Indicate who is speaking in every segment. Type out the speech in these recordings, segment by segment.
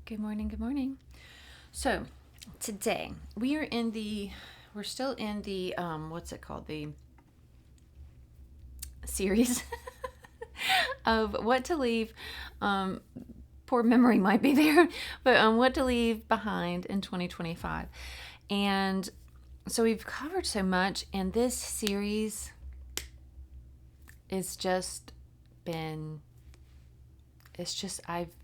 Speaker 1: Good morning. Good morning. So today we're still in the, what's it called? The series of what to leave. Poor memory might be there, but what to leave behind in 2025. And so we've covered so much, and this series is just been, it's just, I've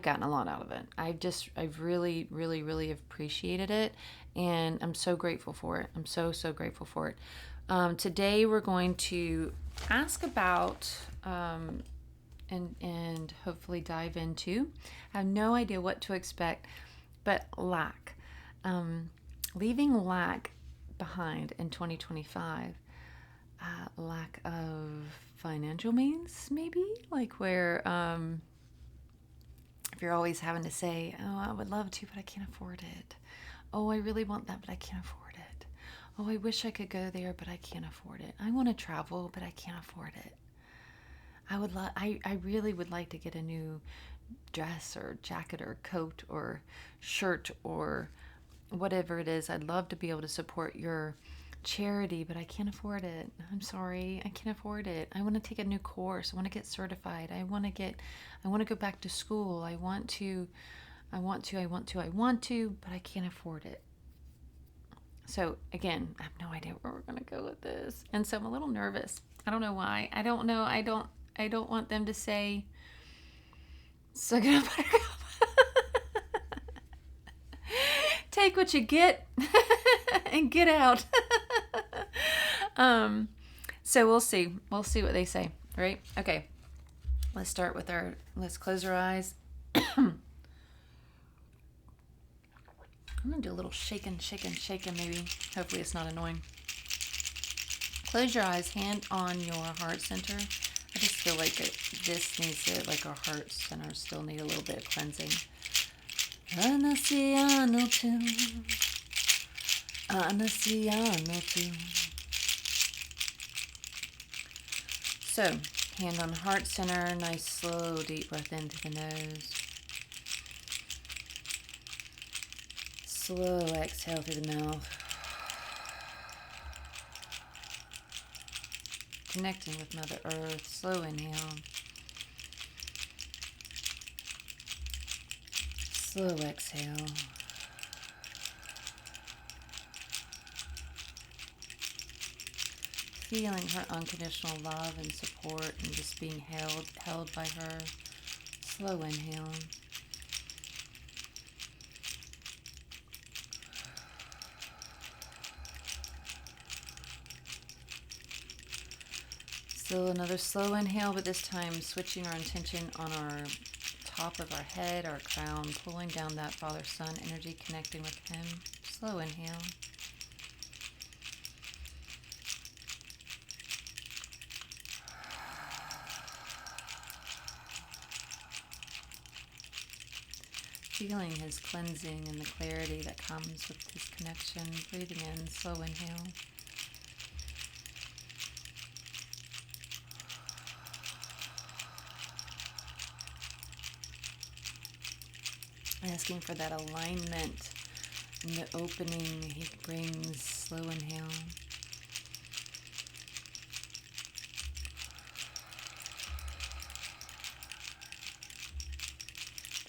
Speaker 1: gotten a lot out of it. I've really, really, really appreciated it. And I'm so grateful for it. I'm so, so grateful for it. Today we're going to ask about, and hopefully dive into, I have no idea what to expect, but lack. Leaving lack behind in 2025. Lack of financial means, maybe? Like where, if you're always having to say, oh, I would love to, but I can't afford it. Oh, I really want that, but I can't afford it. Oh, I wish I could go there, but I can't afford it. I want to travel, but I can't afford it. I really would like to get a new dress or jacket or coat or shirt or whatever it is. I'd love to be able to support your charity, but I can't afford it. I'm sorry, I can't afford it. I want to take a new course. I want to get certified. I want to go back to school. I want to, but I can't afford it. So again, I have no idea where we're going to go with this. And so I'm a little nervous. I don't know why. I don't know. I don't want them to say, suck it up, take what you get and get out. So we'll see. We'll see what they say, right? Okay. Let's start with let's close our eyes. I'm going to do a little shaking maybe. Hopefully it's not annoying. Close your eyes, hand on your heart center. I just feel like this needs to, like our heart centers still need a little bit of cleansing. Anasiano tu. So, hand on heart center, nice slow deep breath in through the nose. Slow exhale through the mouth. Connecting with Mother Earth, slow inhale. Slow exhale. Feeling her unconditional love and support and just being held by her. Slow inhale. Still another slow inhale, but this time switching our intention on our top of our head, our crown, pulling down that Father Son energy, connecting with him. Slow inhale. Feeling his cleansing and the clarity that comes with this connection. Breathing in, slow inhale. Asking for that alignment and the opening he brings. Slow inhale.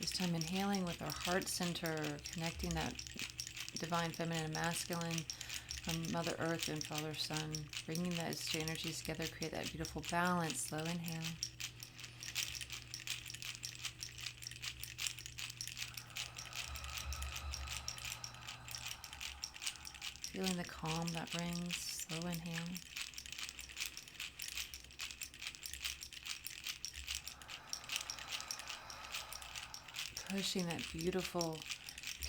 Speaker 1: This time inhaling with our heart center, connecting that divine feminine and masculine from Mother Earth and Father Son, bringing those two energies together, create that beautiful balance. Slow inhale. Feeling the calm that brings. Slow inhale. Pushing that beautiful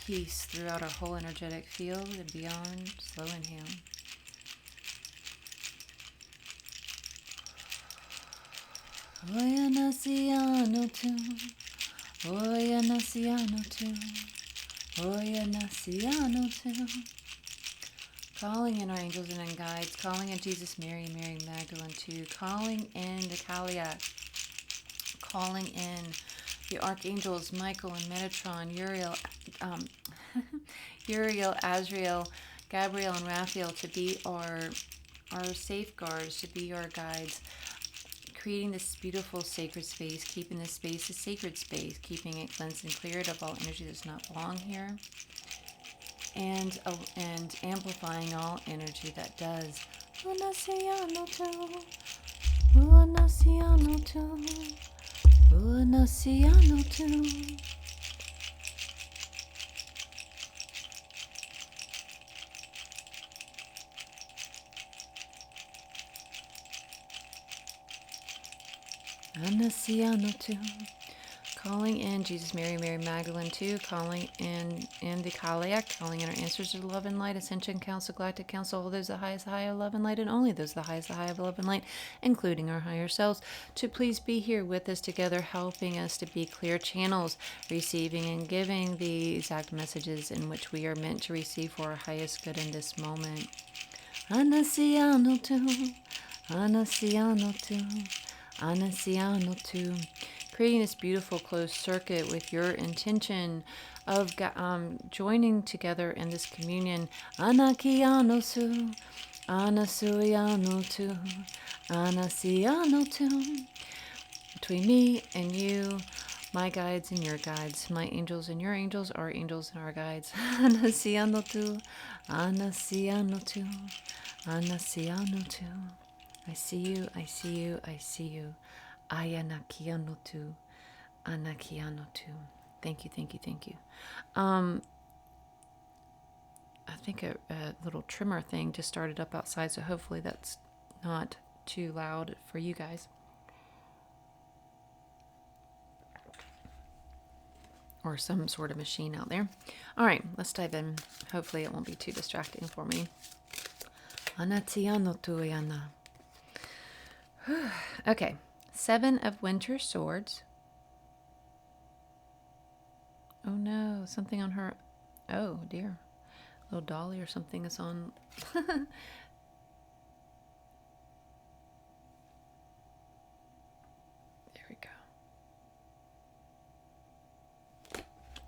Speaker 1: peace throughout our whole energetic field and beyond. Slow inhale. Oya nasiano tu. Oya nasiano tu. Oya nasiano tu. Calling in our angels and guides, calling in Jesus, Mary, and Mary Magdalene too, calling in the Kalia, calling in the archangels Michael and Metatron, Uriel, Uriel, Azrael, Gabriel, and Raphael to be our safeguards, to be our guides, creating this beautiful sacred space, keeping this space a sacred space, keeping it cleansed and cleared of all energy that does not belong here, and amplifying all energy that does. Calling in Jesus, Mary, Mary Magdalene too, calling in the Kaliak, calling in our answers to love and light, Ascension Council, Galactic Council, all those the highest high of love and light, and only those the highest high of love and light, including our higher selves, to please be here with us together, helping us to be clear channels, receiving and giving the exact messages in which we are meant to receive for our highest good in this moment. Anasiano tu. Creating this beautiful closed circuit with your intention of joining together in this communion. Anakiano tu. Between me and you, my guides and your guides, my angels and your angels, our angels and our guides. Anasiano tu. I see you, I see you, I see you. Ayanakianotu, anakianotu. Thank you, thank you, thank you. I think a little trimmer thing just started up outside, so hopefully that's not too loud for you guys. Or some sort of machine out there. All right, let's dive in. Hopefully it won't be too distracting for me. Anatianotu yana. Okay, 7 of Winter Swords. Oh no, something on her. Oh dear. Little dolly or something is on. There we go.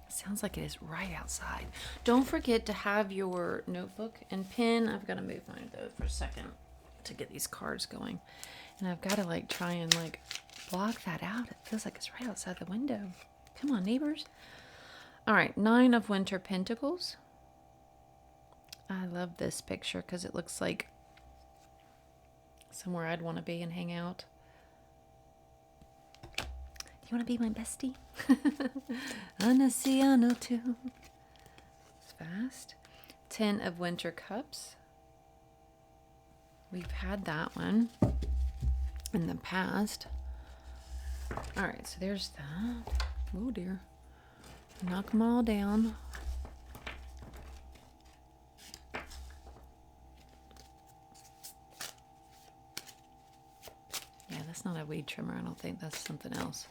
Speaker 1: Sounds like it is right outside. Don't forget to have your notebook and pen. I've got to move mine though for a second to get these cards going. And I've got to try and block that out. It feels like it's right outside the window. Come on, neighbors. All right, 9 of Winter Pentacles. I love this picture because it looks like somewhere I'd want to be and hang out. You want to be my bestie? Anasiano too. It's fast. 10 of Winter Cups. We've had that one in the past. All right, so there's that. Oh dear. Knock them all down. Yeah, that's not a weed trimmer. I don't think that's something else.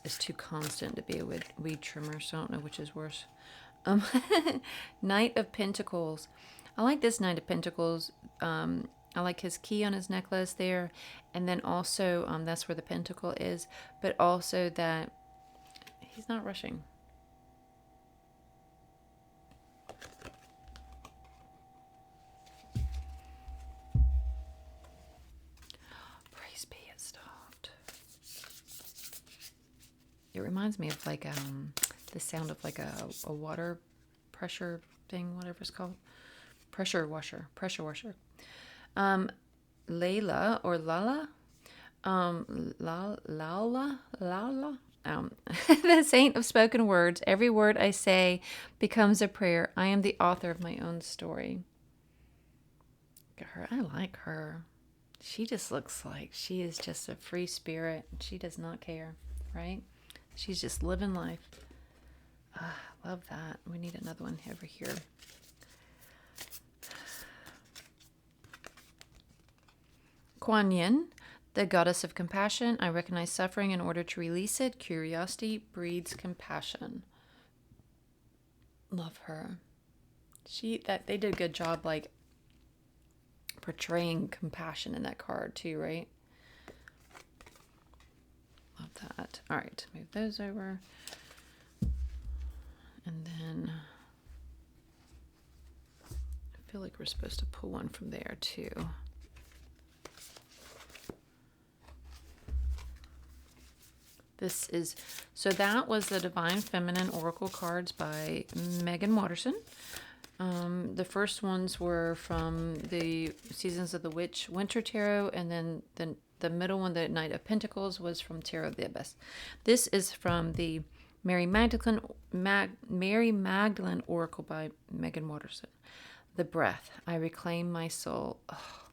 Speaker 1: It's too constant to be a weed trimmer, so I don't know which is worse. Knight of Pentacles. I like this Knight of Pentacles. I like his key on his necklace there. And then also, that's where the pentacle is. But also that he's not rushing. Praise be, it stopped. It reminds me of the sound of a water pressure thing, whatever it's called. Pressure washer. Layla or Lala. Lala. The saint of spoken words. Every word I say becomes a prayer. I am the author of my own story. Look at her. I like her. She just looks like she is just a free spirit. She does not care, right? She's just living life. Love that. We need another one over here. Kuan Yin, the goddess of compassion. I recognize suffering in order to release it. Curiosity breeds compassion. Love her. They did a good job portraying compassion in that card too, right? Love about that. All right, move those over. And then I feel like we're supposed to pull one from there too. This is, so that was the Divine Feminine Oracle cards by Megan Watterson. The first ones were from the Seasons of the Witch Winter Tarot, and then the middle one, the Knight of Pentacles, was from Tarot of the Abyss. This is from the Mary Magdalene Oracle by Megan Watterson. The Breath, I Reclaim My Soul. Oh,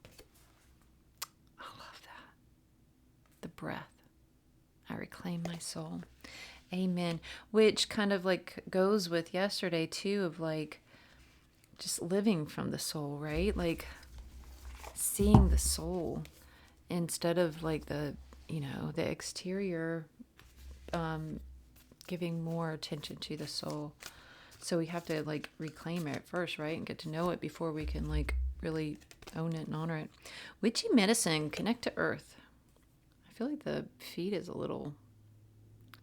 Speaker 1: I love that. The Breath, I Reclaim My Soul. Amen. Which kind of like goes with yesterday too, of like just living from the soul, right? Like seeing the soul instead of like the, the exterior, giving more attention to the soul. So we have to like reclaim it first, right? And get to know it before we can like really own it and honor it. Witchy medicine, connect to earth. I feel like the feed is a little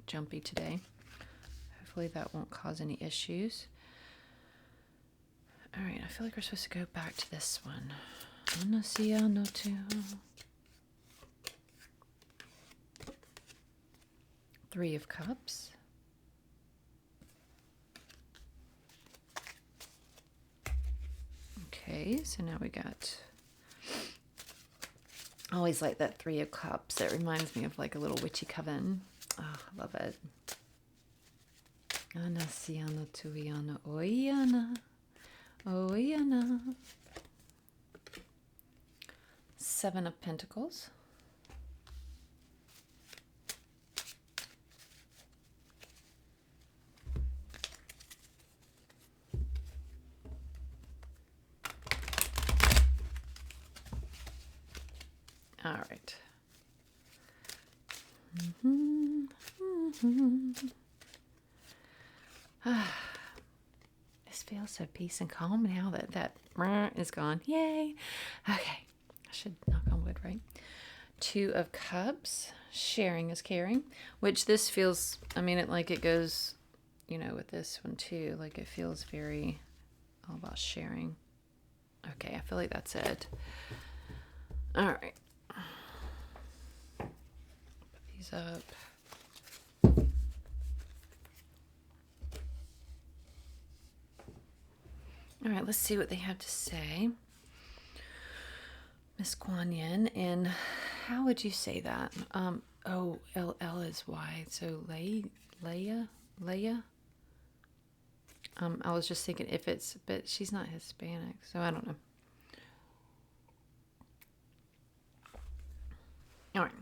Speaker 1: jumpy today. Hopefully that won't cause any issues. All right, I feel like we're supposed to go back to this one. Three of Cups. Okay, so now we got, I always like that Three of Cups. It reminds me of like a little witchy coven. Oh, I love it. Anasiano tuiano oiana. Oiana. Seven of Pentacles. All right. This feels so peace and calm now that is gone. Yay. Okay. I should knock on wood, right? Two of Cups. Sharing is caring. Which this feels, it goes, with this one too. Like it feels very all about sharing. Okay, I feel like that's it. All right. Put these up. All right, let's see what they have to say. Miss Kuan Yin, and how would you say that? L is Y, so Leia. I was just thinking if it's, but she's not Hispanic, so I don't know. All right.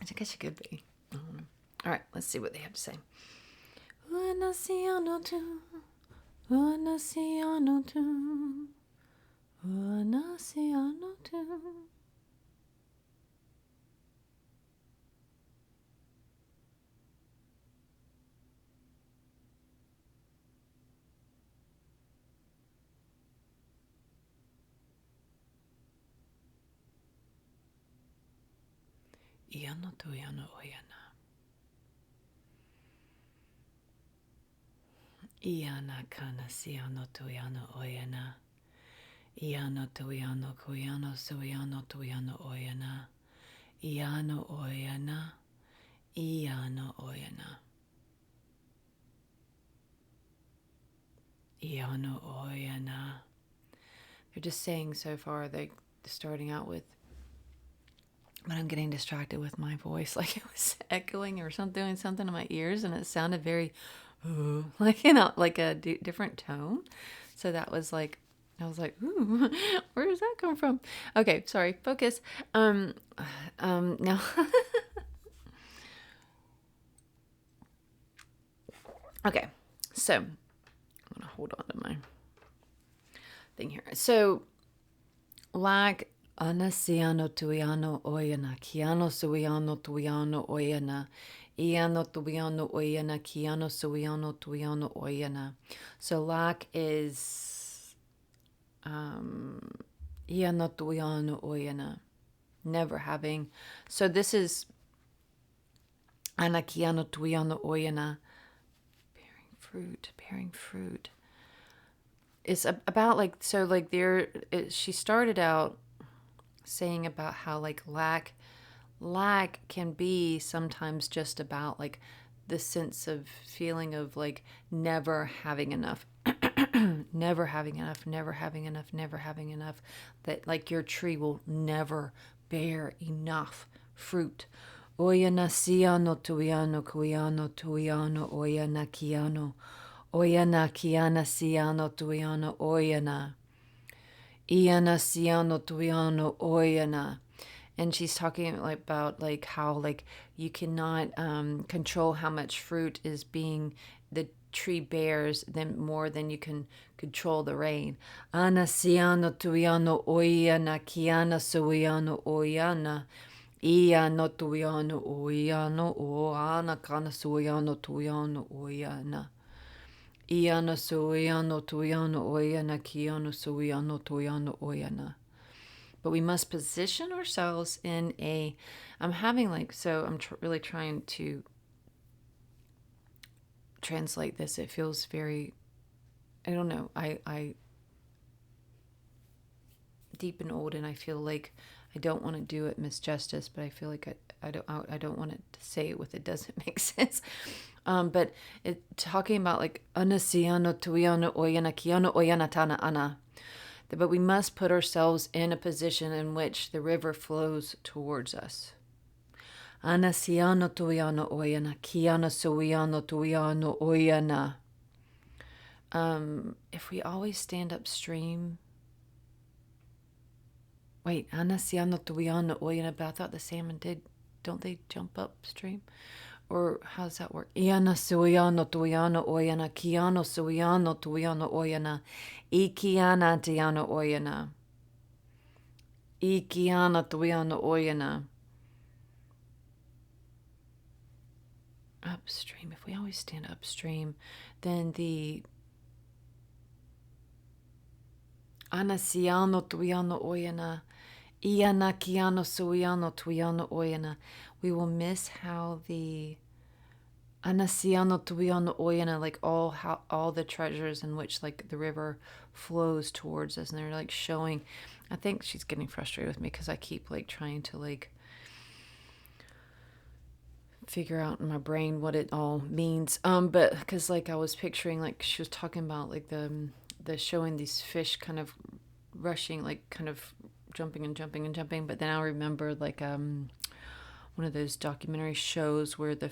Speaker 1: I think she could be. I don't know. All right, let's see what they have to say. Iano tuyano oyana. Iana kana siano tuyano oyana. Iano tuyano kuyano suyano tuyano oyana. Iano oyana. Iano oyana. Iano oyana. They're just saying so far, they're starting out with, but I'm getting distracted with my voice, like it was echoing or something, doing something in my ears, and it sounded very, like a different tone. So that was like, I was like, ooh, where does that come from? Okay, sorry, focus. Now, okay, so I'm gonna hold on to my thing here. So, like. Anasiano tuiano oyana, kiano suiano tuiano oyana, iano tuiano oyana, kiano suiano tuiano oyana. So lack is iano tuiano oyana. never having. So this is anakiano tuiano oyana, bearing fruit. It's about like, so like she started out saying about how like lack can be sometimes just about like the sense of feeling of like never having enough. Never having enough, never having enough, never having enough, that like your tree will never bear enough fruit. Oyana siano tuiano kuiano tuiano oyana kiano. Oyana kiana siano tuiano oyana. Iana siano tuiano oyana. And she's talking like about like how like you cannot control how much fruit is being the tree bears then more than you can control the rain. Ana siano tuiano oyana kiana suiano oyana. Iano tuiano oyano o ana kana suiano tuiano oyana. Iana suiano tuiano oyana kiano suiano tuiano oyana. But we must position ourselves in a, I'm having like, so I'm really trying to translate this. It feels very, I don't know, I deep and old, and I feel like I don't want to do it misjustice, but I feel like I don't want to say it with it doesn't make sense. But it talking about like anasiano tuiano oyana kiano oyana tana ana. But we must put ourselves in a position in which the river flows towards us. Anasiano tuiano oyana, kiana suiano tuiano oyana. If we always stand upstream. Wait, anasiano tuiano oyana, but I thought the salmon don't they jump upstream? Or how does that work? Iana suiano tuiano oyana, kiano suiano tuiano oyana, ikiana tiano oyana. Ikiana tuiano oyana. Upstream. If we always stand upstream, then the anasiano tuiano oyana, iana kiano suiano tuiano oyana. We will miss how the anasiano tuiano oyana, like all the treasures in which like the river flows towards us, and they're like showing. I think she's getting frustrated with me because I keep like trying to like figure out in my brain what it all means. But because like I was picturing, like she was talking about like the showing these fish kind of rushing, like kind of jumping and jumping and jumping. But then I remember like one of those documentary shows where the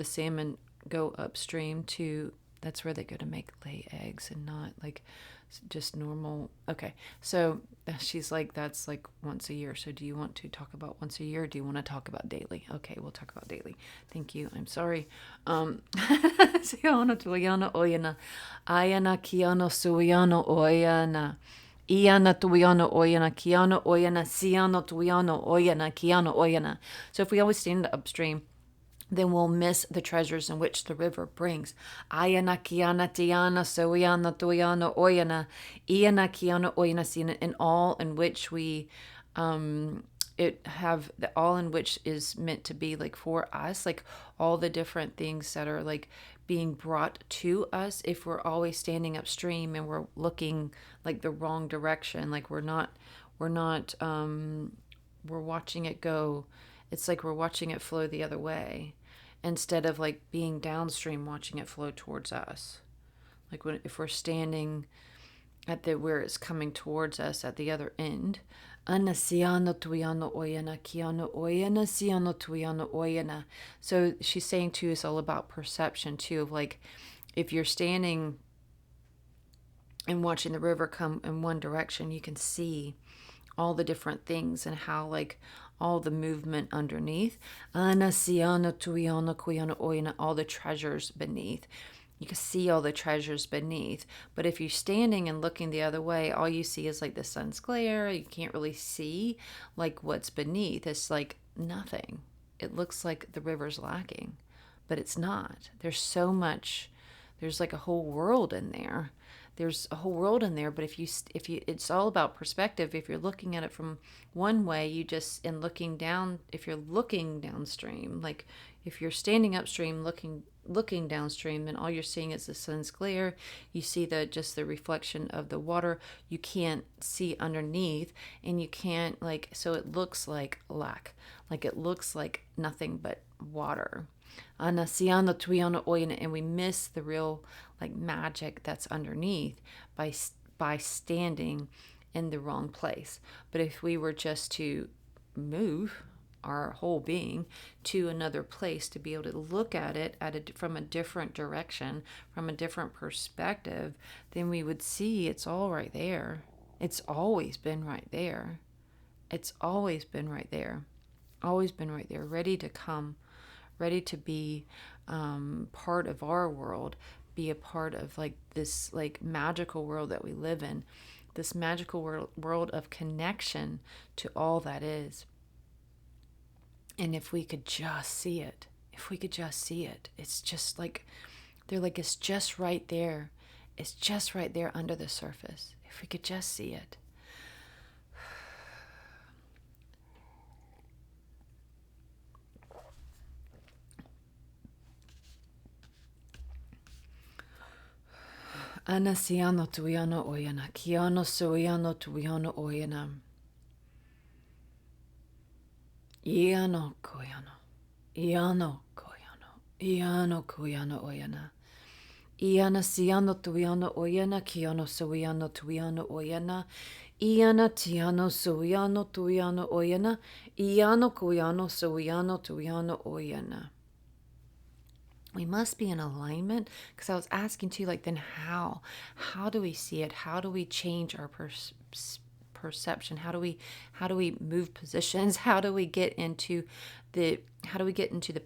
Speaker 1: salmon go upstream to, that's where they go to lay eggs and not like just normal. Okay, so she's like, that's like once a year. So do you want to talk about once a year, or do you want to talk about daily? Okay, we'll talk about daily. Thank you. I'm sorry. Siano tuiano oyana, ayana kiano suiano oyana. Iana tuiano oyana, kiano oyana, siano tuiano oyana, kiano oyana. So if we always stand upstream, then we'll miss the treasures in which the river brings. Ayana kiana tiana soiana tuiana oyana, iana kiana oyana sina, in all in which we all in which is meant to be like for us, like all the different things that are like being brought to us. If we're always standing upstream and we're looking like the wrong direction, like we're watching it go. It's like we're watching it flow the other way instead of like being downstream watching it flow towards us. Like if we're standing at where it's coming towards us at the other end. Anasiano tuiano oyana, kiano oyana, siano tuiano oyana. So she's saying too, it's all about perception too, of like if you're standing and watching the river come in one direction, you can see all the different things and how like all the movement underneath. Anasiano tuiano kuiano oyana, all the treasures beneath. You can see all the treasures beneath. But if you're standing and looking the other way, all you see is like the sun's glare. You can't really see like what's beneath. It's like nothing. It looks like the river's lacking, but it's not. There's so much. There's like a whole world in there there's a whole world in there. But if you, it's all about perspective. If you're looking at it from one way, you just, and looking down, if you're looking downstream, like if you're standing upstream looking downstream, then all you're seeing is the sun's glare. You see just the reflection of the water. You can't see underneath, and you can't, like, so it looks like lack, like it looks like nothing but water. And we miss the real, like, magic that's underneath by standing in the wrong place. But if we were just to move our whole being to another place, to be able to look at it from a different direction, from a different perspective, then we would see it's all right there. It's always been right there. It's always been right there. Always been right there, ready to come, ready to be part of our world, be a part of, like, this, like, magical world that we live in, this magical world of connection to all that is. And if we could just see it, it's just like, they're like, it's just right there. It's just right there under the surface. If we could just see it. Anasiano tuiano oyana, kiano soiano tuiano oyana. Iano koyano, iano koyano, iano koyano oyana. Iana siano tuiano oyana, kiano soiano tuiano oyana. Iana tiano soiano tuiano oyana. Iano koyano soiano tuiano oyana. We must be in alignment, because I was asking too, like, then how do we see it? How do we change our perception? How do we move positions? How do we get into the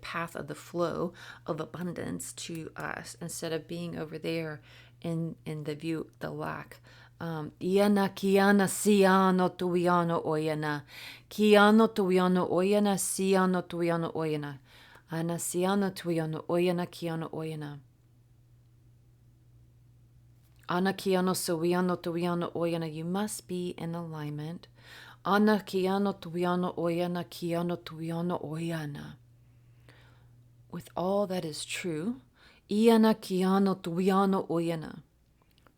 Speaker 1: path of the flow of abundance to us, instead of being over there in the view, the lack? Iana kiana siano tuiano oyana. Kiano tuiano oyana, siano tuiano oyana. Anasiana tuiano oyana, kiano oyana. Ana kiano soiano tuiano oyana. You must be in alignment. Ana kiano tuiano oyana, kiano tuiano oyana. With all that is true. Iana kiano tuiano oyana.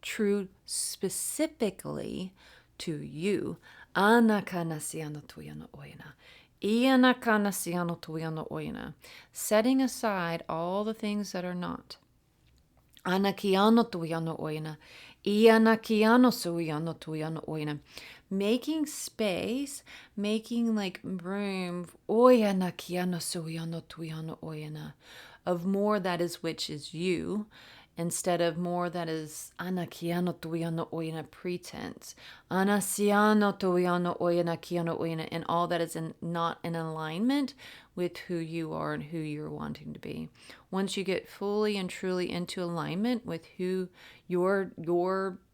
Speaker 1: True specifically to you. Ana kanasiano tuiano oyana. Iana kanasiano tuiano oyana. Setting aside all the things that are not. Ana kiano tuiano oyana. Iana kiano suiano tuiano oyana. Making space, making, like, room. Oyana kiano suiano tuiano oyana. Of more that is which is you, instead of more that is ana kiano tuiano oyana, pretense. Ana siano tuiano oyana, kiano oyana, and all that is not in alignment with who you are and who you're wanting to be. Once you get fully and truly into alignment with who your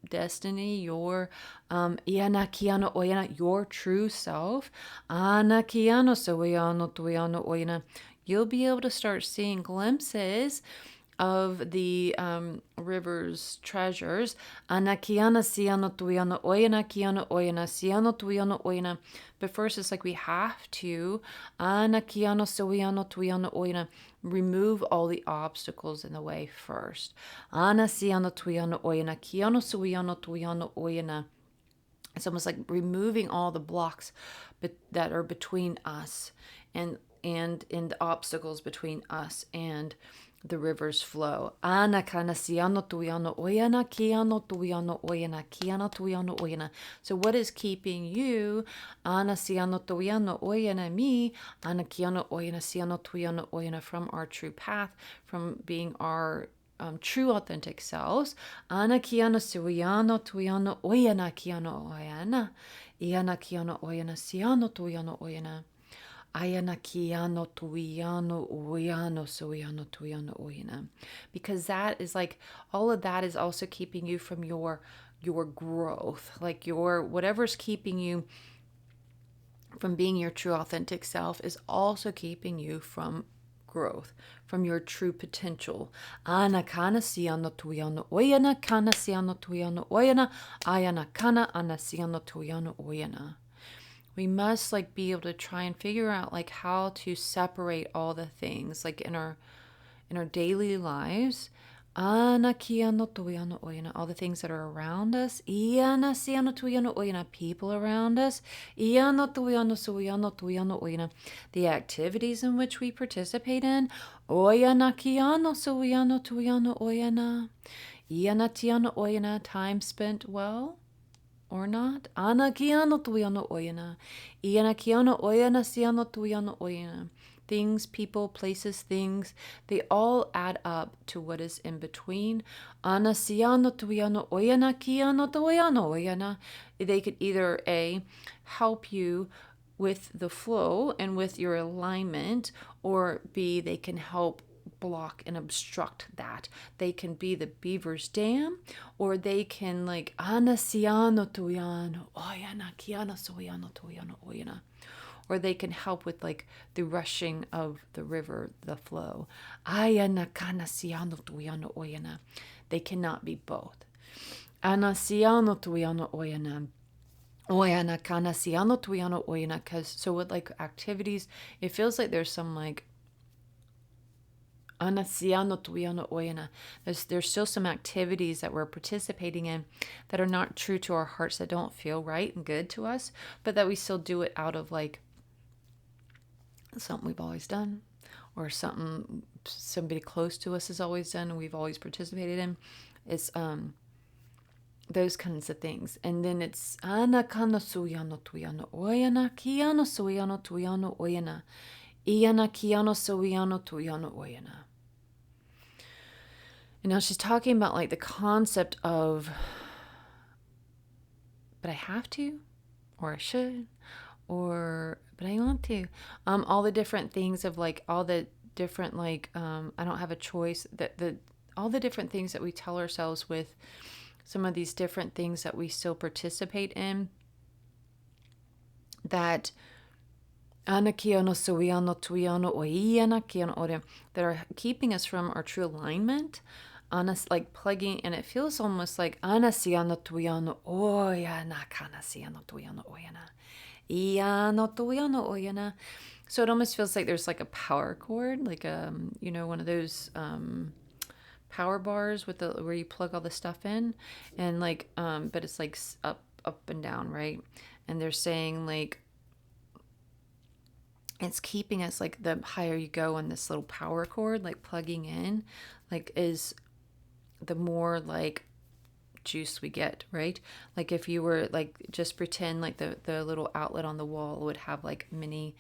Speaker 1: destiny, your iana kiano oyana, your true self, ana kiano soiano tuiano oyana, you'll be able to start seeing glimpses of the river's treasures. Ana kiana siano tuiano oyana, kiano oyana, siano tuiano oyana. But first, it's like we have to, ana kiano soiano tuiano oyana, remove all the obstacles in the way first. Ana siano tuiano oyana, kiano soiano tuiano oyana. It's almost like removing all the blocks that are between us, and the obstacles between us and the river's flow. Ana kana siano tuiano oyana, kiano tuiano oyana, kiana tuiano oyana. So what is keeping you? Ana siano tuiano oyana me, ana kiano oyana, siano tuiano oyana, from our true path, from being our true authentic selves. Ana kiana suiano tuiano oyana, kiano oyana. Iana kiano oyana, siano tuiano oyana. Ayana kiano tuiano oyano soiano tuiano oyana. Because that is, like, all of that is also keeping you from your growth, like your whatever's keeping you from being your true authentic self is also keeping you from growth, from your true potential. Ana kana siano tuyano oyana, kana siano tuyano oyana, ayana kana ana siano tuyano oyana. We must like be able to try and figure out like how to separate all the things like in our daily lives. Ana kiano tuyano oyana, all the things that are around us. Iana siano tuyano oyana, people around us. Iano tuyano suyano tuyano oyana, the activities in which we participate in. Oyana kiano suyano tuyano oyana. Iana tiano oyana, time spent well or not. Ana kiano tuyano oyana. Iana kiano oyana siano tuyano oyana. Things, people, places, things, they all add up to what is in between. Ana siano tuyano oyana kiano tuyano oyana. They could either A, help you with the flow and with your alignment, or B, they can help block and obstruct that. They can be the beaver's dam, or they can like ana siano tuyano oyana kiana soyano tuyano oyana. Or they can help with like the rushing of the river, the flow. Ayana kana siano tuyano oyana. They cannot be both. Ana siano tuyano oyana. Oyana kana siano tuyano oyana. Because so with like activities, it feels like there's some like ana siano tuyano oyana. There's still some activities that we're participating in that are not true to our hearts, that don't feel right and good to us, but that we still do it out of like something we've always done, or something somebody close to us has always done and we've always participated in. It's those kinds of things. And then it's ana kana suyano tuyano oyana kiano suyano tuyano oyana iana kiano suyano tuyano oyana. And now she's talking about like the concept of, but I have to, or I should, or but I want to. All the different things of like all the different like I don't have a choice. All the different things that we tell ourselves with some of these different things that we still participate in. That that are keeping us from our true alignment. Us like plugging, and it feels almost like anasiano tuyano oyana kanasiano tuyano oyana. So it almost feels like there's like a power cord, like one of those power bars with the where you plug all the stuff in, and like but it's like up and down, right? And they're saying like it's keeping us like the higher you go on this little power cord, like plugging in, like is the more like juice we get, right? Like if you were like just pretend like the little outlet on the wall would have like mini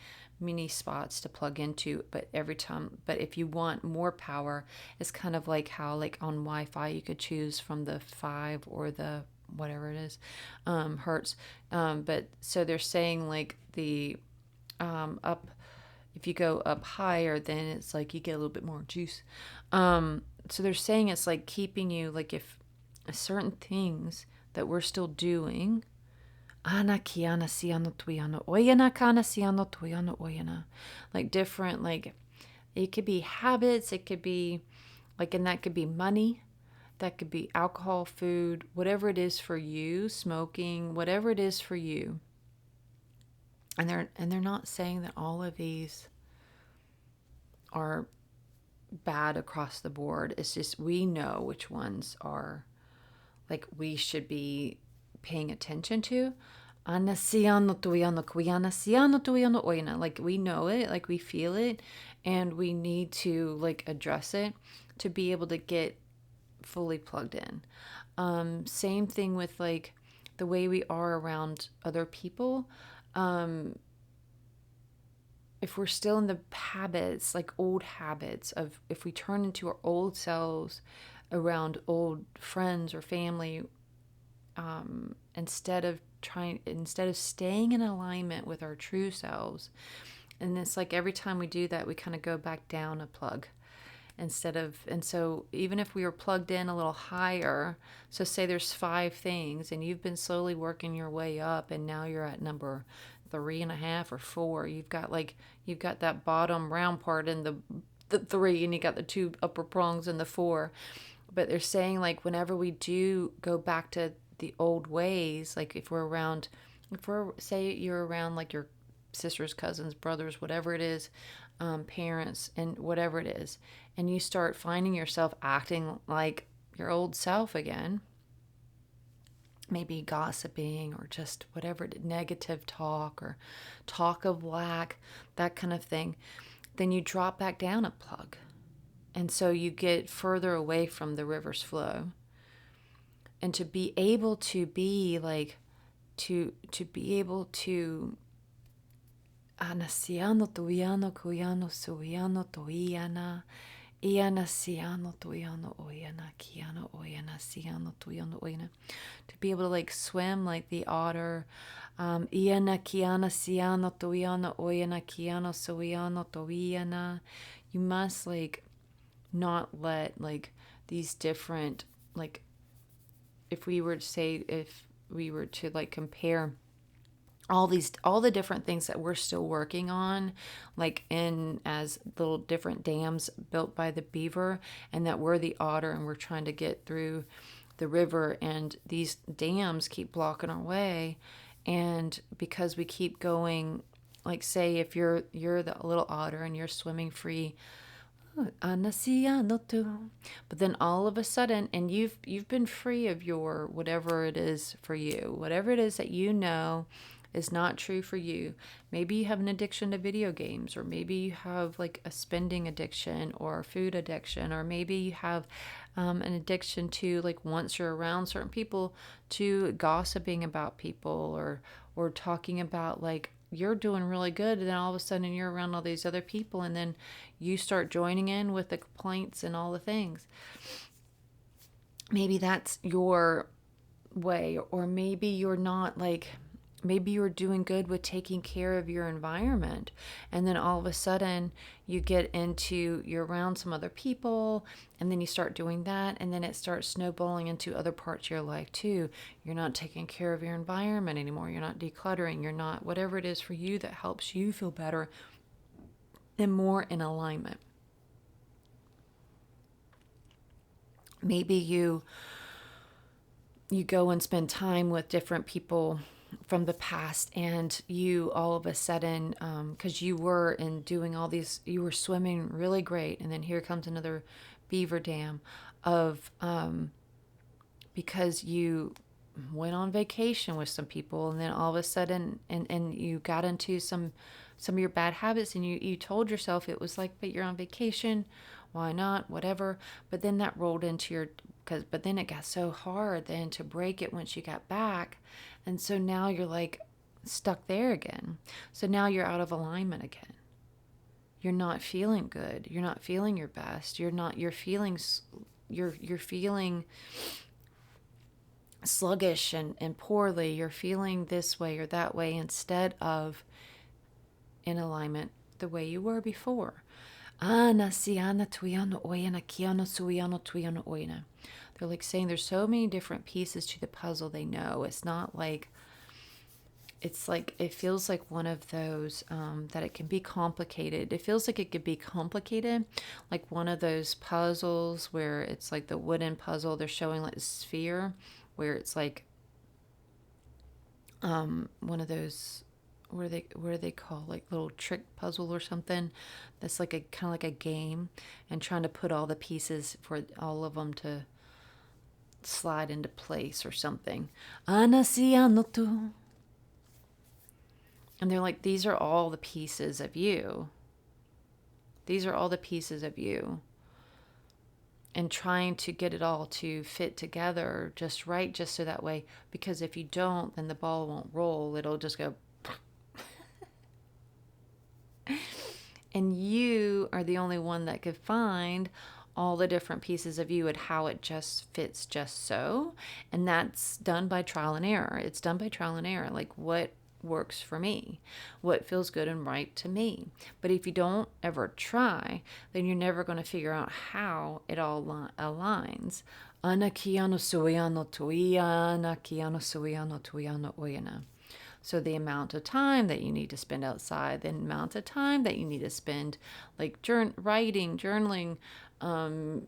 Speaker 1: spots to plug into, but if you want more power, it's kind of like how like on Wi-Fi you could choose from the 5 or the whatever it is hertz, but so they're saying like the up, if you go up higher, then it's like you get a little bit more juice. So they're saying it's like keeping you, like if certain things that we're still doing, like different, like it could be habits, it could be like, and that could be money, that could be alcohol, food, whatever it is for you, smoking, whatever it is for you. And they're not saying that all of these are bad across the board. It's just we know which ones are like we should be paying attention to. Like we know it, like we feel it, and we need to like address it to be able to get fully plugged in. Same thing with like the way we are around other people. If we're still in the habits, like old habits of, if we turn into our old selves around old friends or family, instead of staying in alignment with our true selves. And it's like every time we do that, we kind of go back down a plug and so even if we were plugged in a little higher, so say there's 5 things and you've been slowly working your way up and now you're at number 3.5 or 4, you've got that bottom round part and the three, and you got the two upper prongs and the four. But they're saying, like, whenever we do go back to the old ways, like if we're around, if we're, say you're around like your sisters, cousins, brothers, whatever it is, parents, and whatever it is, and you start finding yourself acting like your old self again, maybe gossiping or just whatever, negative talk or talk of lack, that kind of thing, then you drop back down a plug. And so you get further away from the river's flow. And to be able to be like, to be able to anasiano toiano kuyano suiano toiana iana siano toiano oyana kiano oyana siano toiano oyana, to be able to like swim like the otter, iana kiana siano toiano oyana kiano suiano toiana. You must like not let like these different, like if we were to say, if we were to like compare all the different things that we're still working on, like in as little different dams built by the beaver, and that we're the otter and we're trying to get through the river, and these dams keep blocking our way. And because we keep going, like say if you're the little otter and you're swimming free, but then all of a sudden, and you've been free of your whatever it is for you, whatever it is that you know is not true for you. Maybe you have an addiction to video games, or maybe you have like a spending addiction or food addiction, or maybe you have an addiction to, like, once you're around certain people, to gossiping about people, or talking about like you're doing really good, and then all of a sudden you're around all these other people, and then you start joining in with the complaints and all the things. Maybe that's your way, or maybe you're not, like maybe you're doing good with taking care of your environment, and then all of a sudden you're around some other people, and then you start doing that, and then it starts snowballing into other parts of your life too. You're not taking care of your environment anymore, you're not decluttering, you're not, whatever it is for you that helps you feel better and more in alignment. Maybe you go and spend time with different people from the past, and you all of a sudden, because you were in doing all these, you were swimming really great, and then here comes another beaver dam of because you went on vacation with some people, and then all of a sudden, and you got into some of your bad habits, and you told yourself, it was like, but you're on vacation, why not, whatever. But then that rolled into your, but then it got so hard then to break it once you got back. And so now you're like stuck there again. So now you're out of alignment again. You're not feeling good. You're not feeling your best. You're feeling sluggish and poorly. You're feeling this way or that way instead of in alignment the way you were before. They're like saying there's so many different pieces to the puzzle they know. It's not like, it's like, it feels like one of those that it can be complicated. It feels like it could be complicated, like one of those puzzles where it's like the wooden puzzle. They're showing like a sphere where it's like one of those, what are they called, like little trick puzzle or something, that's like a kind of like a game, and trying to put all the pieces for all of them to slide into place or something. And they're like, these are all the pieces of you. These are all the pieces of you. And trying to get it all to fit together just right, just so that way, because if you don't, then the ball won't roll. It'll just go. And you are the only one that could find all the different pieces of you and how it just fits just so. And that's done by trial and error. It's done by trial and error. Like, what works for me, what feels good and right to me. But if you don't ever try, then you're never going to figure out how it all aligns. So the amount of time that you need to spend outside, the amount of time that you need to spend like writing, journaling,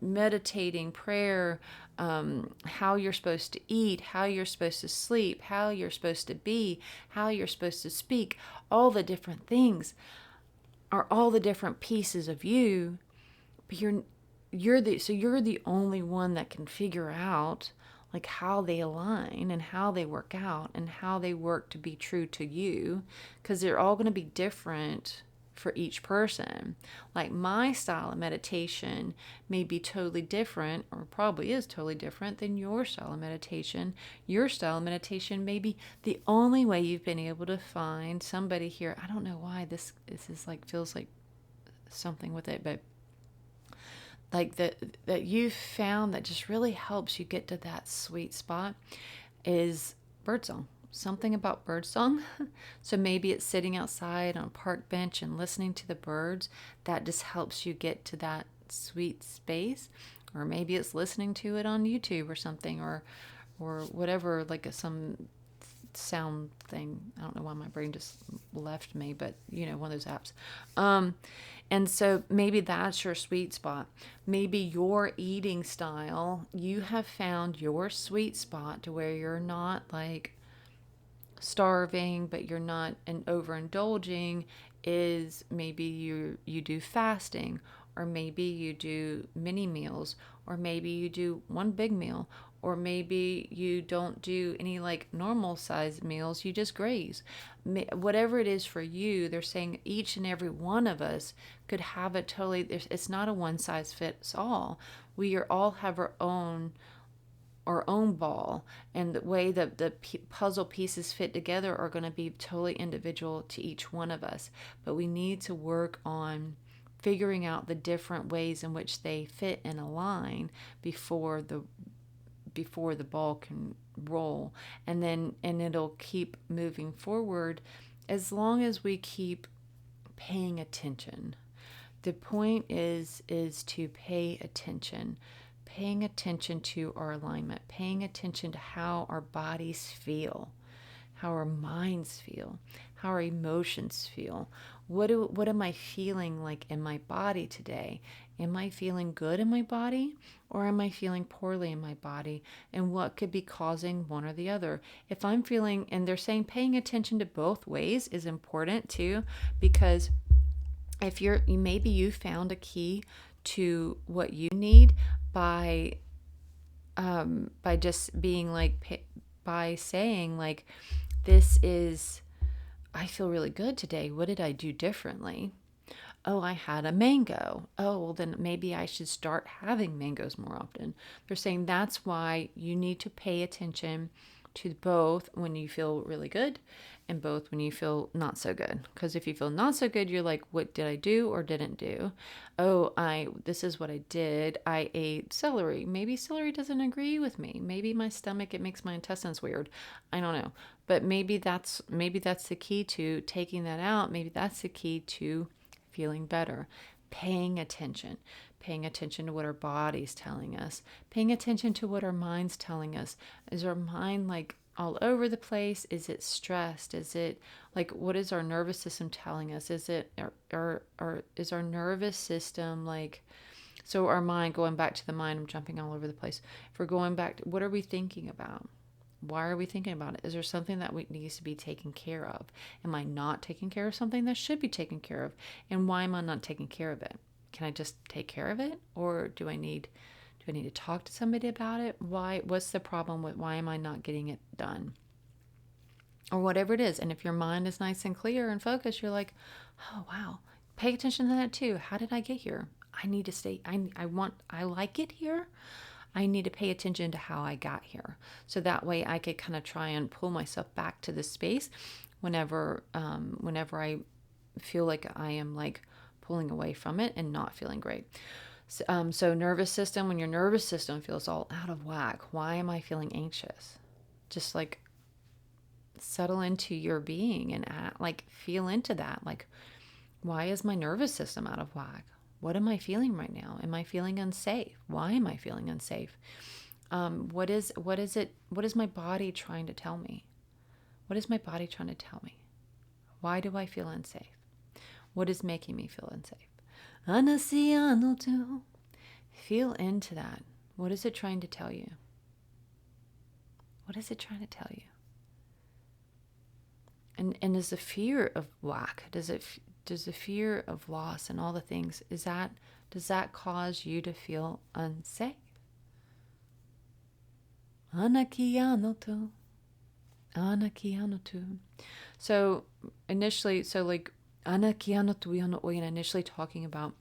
Speaker 1: meditating, prayer, how you're supposed to eat, how you're supposed to sleep, how you're supposed to be, how you're supposed to speak, all the different things are all the different pieces of you. But you're the only one that can figure out like how they align and how they work out and how they work to be true to you, because they're all going to be different for each person. Like my style of meditation may be totally different, or probably is totally different than your style of meditation. Your style of meditation may be the only way you've been able to find somebody here. I don't know why this is like feels like something with it, but like that you've found that just really helps you get to that sweet spot is birdsong. Something about birdsong. So maybe it's sitting outside on a park bench and listening to the birds. That just helps you get to that sweet space. Or maybe it's listening to it on YouTube or something, or whatever, like some sound thing. I don't know why my brain just left me, but one of those apps. And so maybe that's your sweet spot. Maybe your eating style, you have found your sweet spot to where you're not like starving, but you're not overindulging. Is maybe you do fasting, or maybe you do mini meals, or maybe you do one big meal, or maybe you don't do any like normal size meals, you just graze. Whatever it is for you, they're saying each and every one of us could have a totally, it's not a one size fits all. We all have our own ball, and the way that the puzzle pieces fit together are going to be totally individual to each one of us. But we need to work on figuring out the different ways in which they fit and align before the ball can roll, and it'll keep moving forward as long as we keep paying attention. The point is to pay attention. Paying attention to our alignment, paying attention to how our bodies feel, how our minds feel, how our emotions feel. What am I feeling like in my body today? Am I feeling good in my body, or am I feeling poorly in my body? And what could be causing one or the other? If I'm feeling, and they're saying paying attention to both ways is important too, because if maybe you found a key to what you need by just being like, by saying like, I feel really good today. What did I do differently? Oh, I had a mango. Oh, well, then maybe I should start having mangoes more often. They're saying that's why you need to pay attention to both when you feel really good and both when you feel not so good. Because if you feel not so good, you're like, what did I do or didn't do? Oh, this is what I did. I ate celery. Maybe celery doesn't agree with me. Maybe my stomach, it makes my intestines weird. I don't know. But maybe that's the key to taking that out. Maybe that's the key to feeling better. Paying attention to what our body's telling us, paying attention to what our mind's telling us. Is our mind like all over the place? Is it stressed? Is it like, what is our nervous system telling us? Is it, or is our nervous system like, so our mind, going back to the mind, I'm jumping all over the place. If we're going back to, what are we thinking about? Why are we thinking about it? Is there something that needs to be taken care of? Am I not taking care of something that should be taken care of? And why am I not taking care of it? Can I just take care of it? Or do I need to talk to somebody about it? What's the problem with why am I not getting it done? Or whatever it is. And if your mind is nice and clear and focused, you're like, oh, wow, pay attention to that too. How did I get here? I need to stay. I like it here. I need to pay attention to how I got here. So that way I could kind of try and pull myself back to this space whenever I feel like I am like pulling away from it and not feeling great. So nervous system, when your nervous system feels all out of whack, why am I feeling anxious? Just like settle into your being and feel into that. Like, why is my nervous system out of whack? What am I feeling right now? Am I feeling unsafe? Why am I feeling unsafe? What is my body trying to tell me? What is my body trying to tell me? Why do I feel unsafe? What is making me feel unsafe? Anasiano too. Feel into that. What is it trying to tell you? What is it trying to tell you? And is the fear of lack, does the fear of loss and all the things, does that cause you to feel unsafe? Anakiano tu. So initially, anakiano tu yano oyana, initially talking about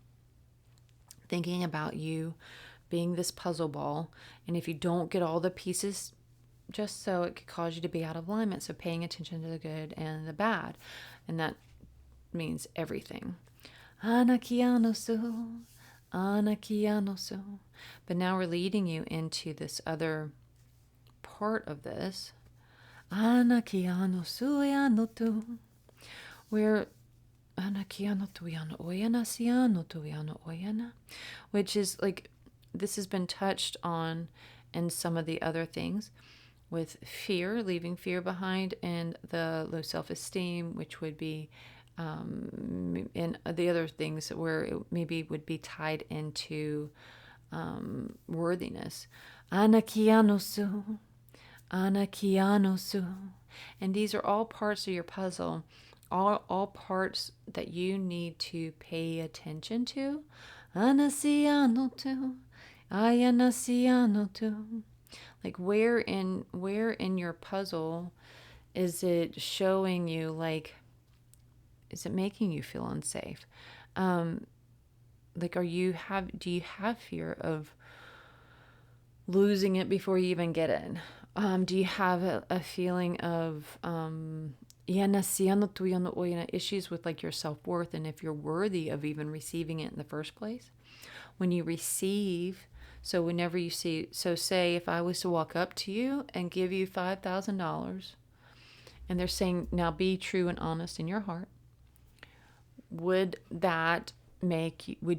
Speaker 1: thinking about you being this puzzle ball, and if you don't get all the pieces, just so it could cause you to be out of alignment. So paying attention to the good and the bad, and that means everything. Anakianosu, anakianosu. But now we're leading you into this other part of this. Anakianosu yanotu. Where which is like, this has been touched on in some of the other things with fear, leaving fear behind, and the low self-esteem, which would be and the other things where it maybe would be tied into worthiness. Anakianosu, anakianosu. And these are all parts of your puzzle, all parts that you need to pay attention to. Anasianotu, ayanasianotu. Like where in your puzzle is it showing you, like, is it making you feel unsafe? Like, do you have fear of losing it before you even get it? Do you have a feeling of issues with like your self-worth, and if you're worthy of even receiving it in the first place? When you receive, so whenever you see, so say if I was to walk up to you and give you $5,000, and they're saying, now be true and honest in your heart, would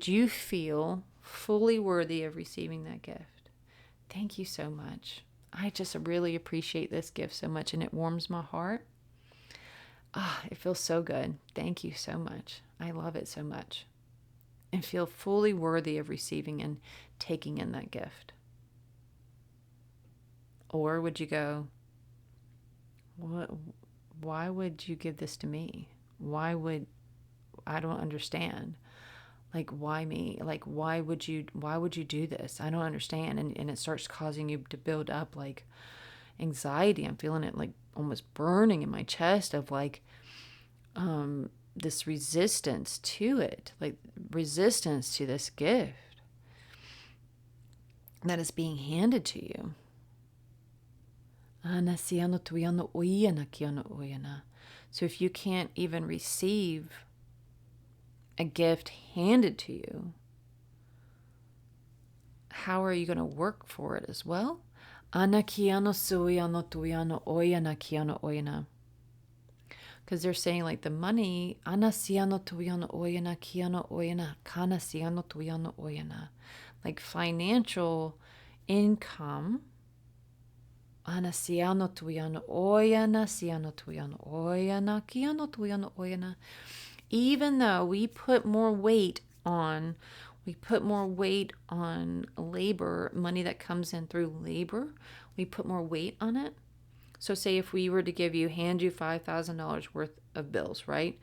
Speaker 1: you feel fully worthy of receiving that gift? Thank you so much. I just really appreciate this gift so much, and it warms my heart. It feels so good. Thank you so much. I love it so much. And feel fully worthy of receiving and taking in that gift. Or would you go, why would you give this to me? I don't understand. Like, why me? Like, why would you do this? I don't understand. And it starts causing you to build up like anxiety. I'm feeling it like almost burning in my chest of like, this resistance to it, like resistance to this gift that is being handed to you. So if you can't even receive a gift handed to you, how are you going to work for it as well? Because they're saying like the money, like financial income, even though we put more weight on labor, money that comes in through labor, we put more weight on it. So say if we were to hand you $5,000 worth of bills, right?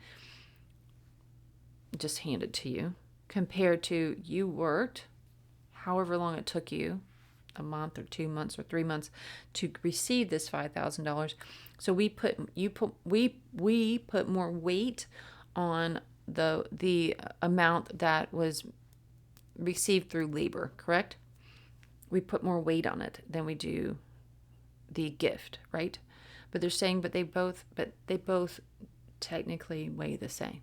Speaker 1: Just hand it to you, compared to you worked however long it took you, a month or 2 months or 3 months, to receive this $5,000. So we put more weight on the amount that was received through labor, correct? We put more weight on it than we do the gift, right? But they're saying, but they both technically weigh the same.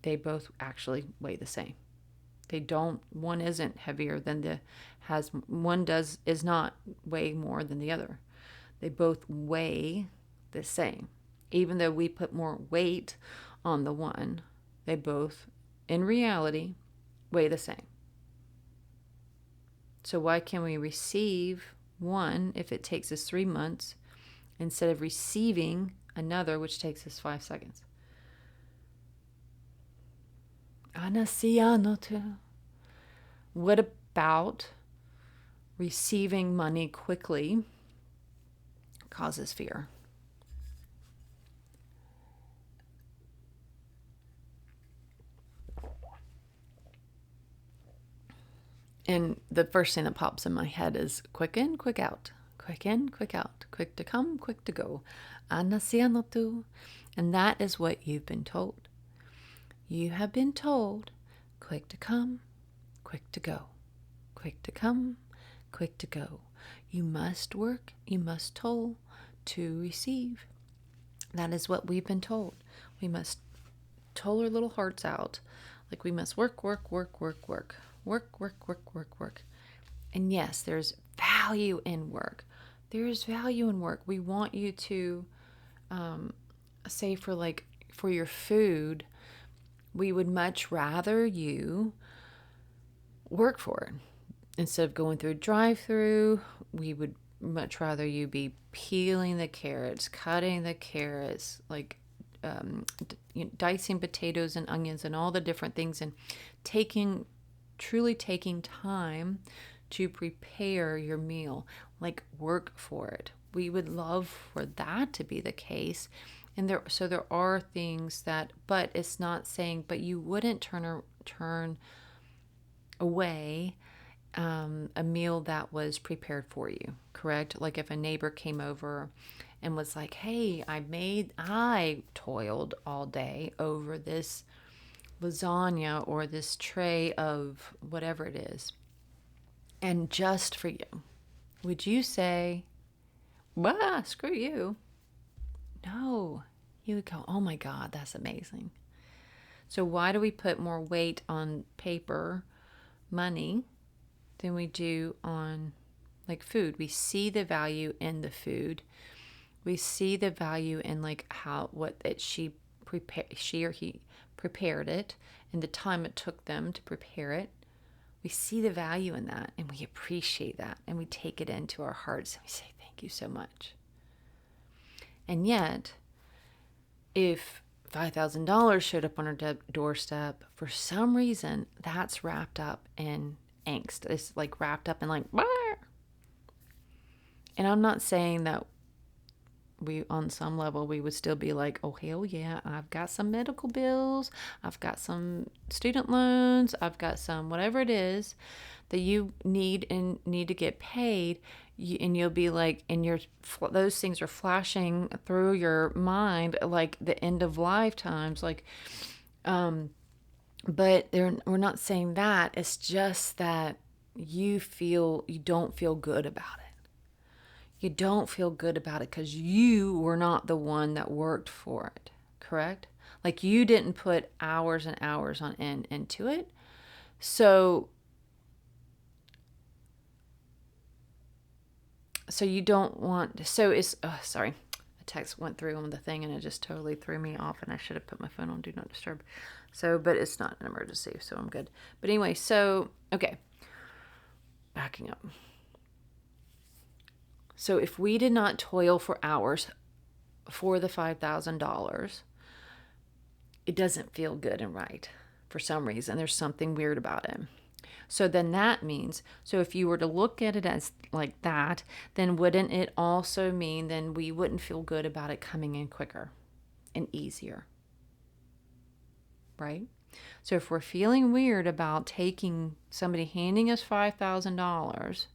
Speaker 1: They both actually weigh the same. They don't. One isn't heavier than is not weigh more than the other. They both weigh the same. Even though we put more weight on the one, they both, in reality, weigh the same. So why can we receive one if it takes us 3 months, instead of receiving another, which takes us 5 seconds. Anasianotu. What about receiving money quickly causes fear? And the first thing that pops in my head is quick in, quick out. Quick in, quick out. Quick to come, quick to go. Anasianotu. And that is what you've been told. You have been told, quick to come, quick to go. Quick to come, quick to go. You must work, you must toil to receive. That is what we've been told. We must toil our little hearts out. Like we must work, work, work, work, work. Work, work, work, work, work. And yes, there's value in work. There is value in work. We want you to say for your food, we would much rather you work for it. Instead of going through a drive-through, we would much rather you be peeling the carrots, cutting the carrots, dicing potatoes and onions and all the different things, and truly taking time to prepare your meal, like work for it. We would love for that to be the case. And there are things that, but it's not saying, but you wouldn't turn away a meal that was prepared for you, correct? Like if a neighbor came over and was like, hey, I toiled all day over this lasagna or this tray of whatever it is, and just for you, would you say, bah, screw you? No, you would go, oh my God, that's amazing. So why do we put more weight on paper money than we do on like food? We see the value in the food. We see the value in she or he prepared it and the time it took them to prepare it. We see the value in that and we appreciate that and we take it into our hearts and we say, thank you so much. And yet, if $5,000 showed up on our doorstep, for some reason, that's wrapped up in angst. It's like wrapped up in like, bah! And I'm not saying that on some level, we would still be like, oh, hell yeah, I've got some medical bills, I've got some student loans, I've got some whatever it is that you need to get paid. And you'll be like, those things are flashing through your mind like the end of lifetimes, like, but we're not saying that. It's just that you don't feel good about it. You don't feel good about it because you were not the one that worked for it, correct? Like you didn't put hours and hours on end into it. So you don't want, sorry, a text went through on the thing and it just totally threw me off and I should have put my phone on Do Not Disturb. But it's not an emergency, so I'm good. But anyway, okay, backing up. So if we did not toil for hours for the $5,000, it doesn't feel good and right for some reason. There's something weird about it. So then that means, if you were to look at it as like that, then wouldn't it also mean then we wouldn't feel good about it coming in quicker and easier, right? So if we're feeling weird about somebody handing us $5,000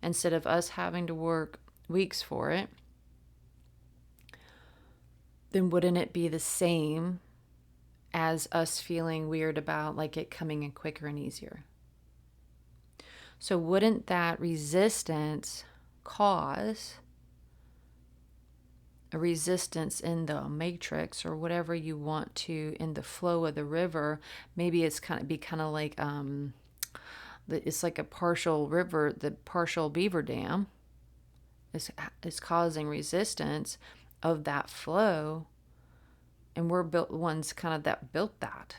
Speaker 1: instead of us having to work weeks for it, then wouldn't it be the same as us feeling weird about like it coming in quicker and easier? So wouldn't that resistance cause a resistance in the matrix or whatever you want to, in the flow of the river? Maybe it's kind of like it's like a partial river, the partial beaver dam is causing resistance of that flow, and we're built ones kind of that built that.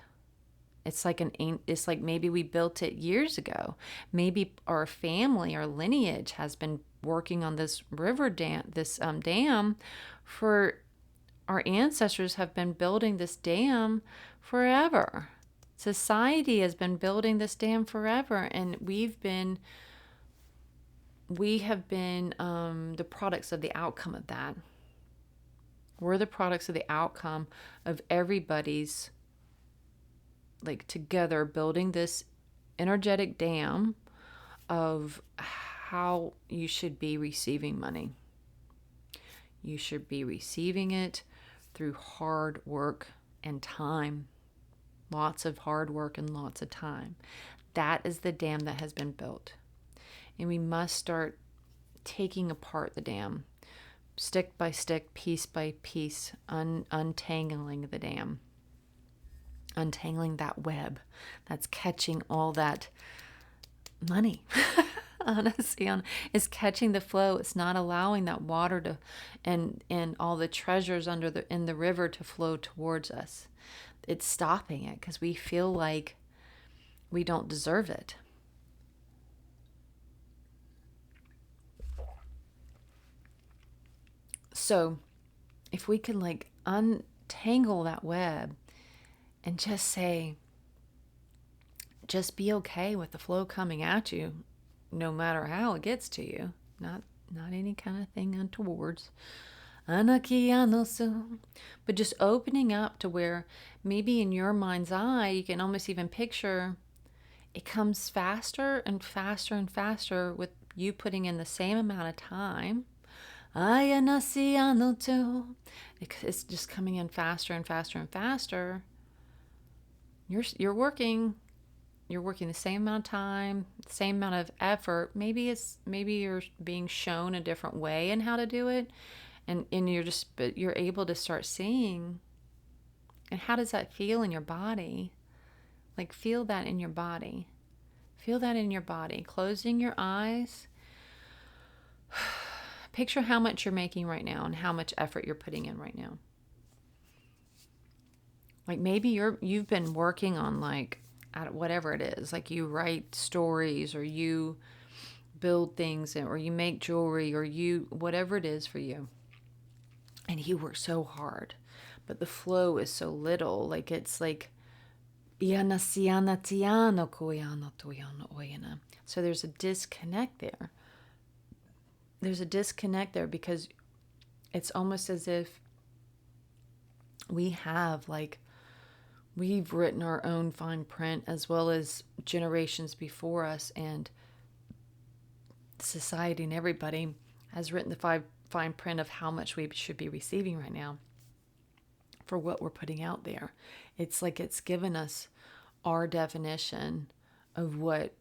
Speaker 1: It's like maybe we built it years ago. Maybe our family, our lineage has been working on this river dam, this dam for our ancestors have been building this dam forever. Society has been building this dam forever, and we have been the products of the outcome of that. We're the products of the outcome of everybody's, like, together building this energetic dam of how you should be receiving money. You should be receiving it through hard work and time. Lots of hard work and lots of time. That is the dam that has been built. And we must start taking apart the dam, stick by stick, piece by piece, untangling the dam, untangling that web that's catching all that money. Honestly, is catching the flow. It's not allowing that water to and all the treasures in the river to flow towards us. It's stopping it because we feel like we don't deserve it. So if we could, like, untangle that web and just say, just be okay with the flow coming at you, no matter how it gets to you. Not any kind of thing untowards. But just opening up to where maybe in your mind's eye, you can almost even picture it comes faster and faster and faster with you putting in the same amount of time. It's just coming in faster and faster and faster. You're working the same amount of time, same amount of effort. Maybe you're being shown a different way in how to do it, and you're able to start seeing. And how does that feel in your body? Like, feel that in your body. Feel that in your body. Closing your eyes. Picture how much you're making right now and how much effort you're putting in right now. Like, maybe you've been working on, like, whatever it is, like you write stories or you build things or you make jewelry or whatever it is for you, and you work so hard, but the flow is so little. Like, it's like so there's a disconnect there. There's a disconnect there because it's almost as if we've written our own fine print, as well as generations before us, and society and everybody has written the fine print of how much we should be receiving right now for what we're putting out there. It's like it's given us our definition of what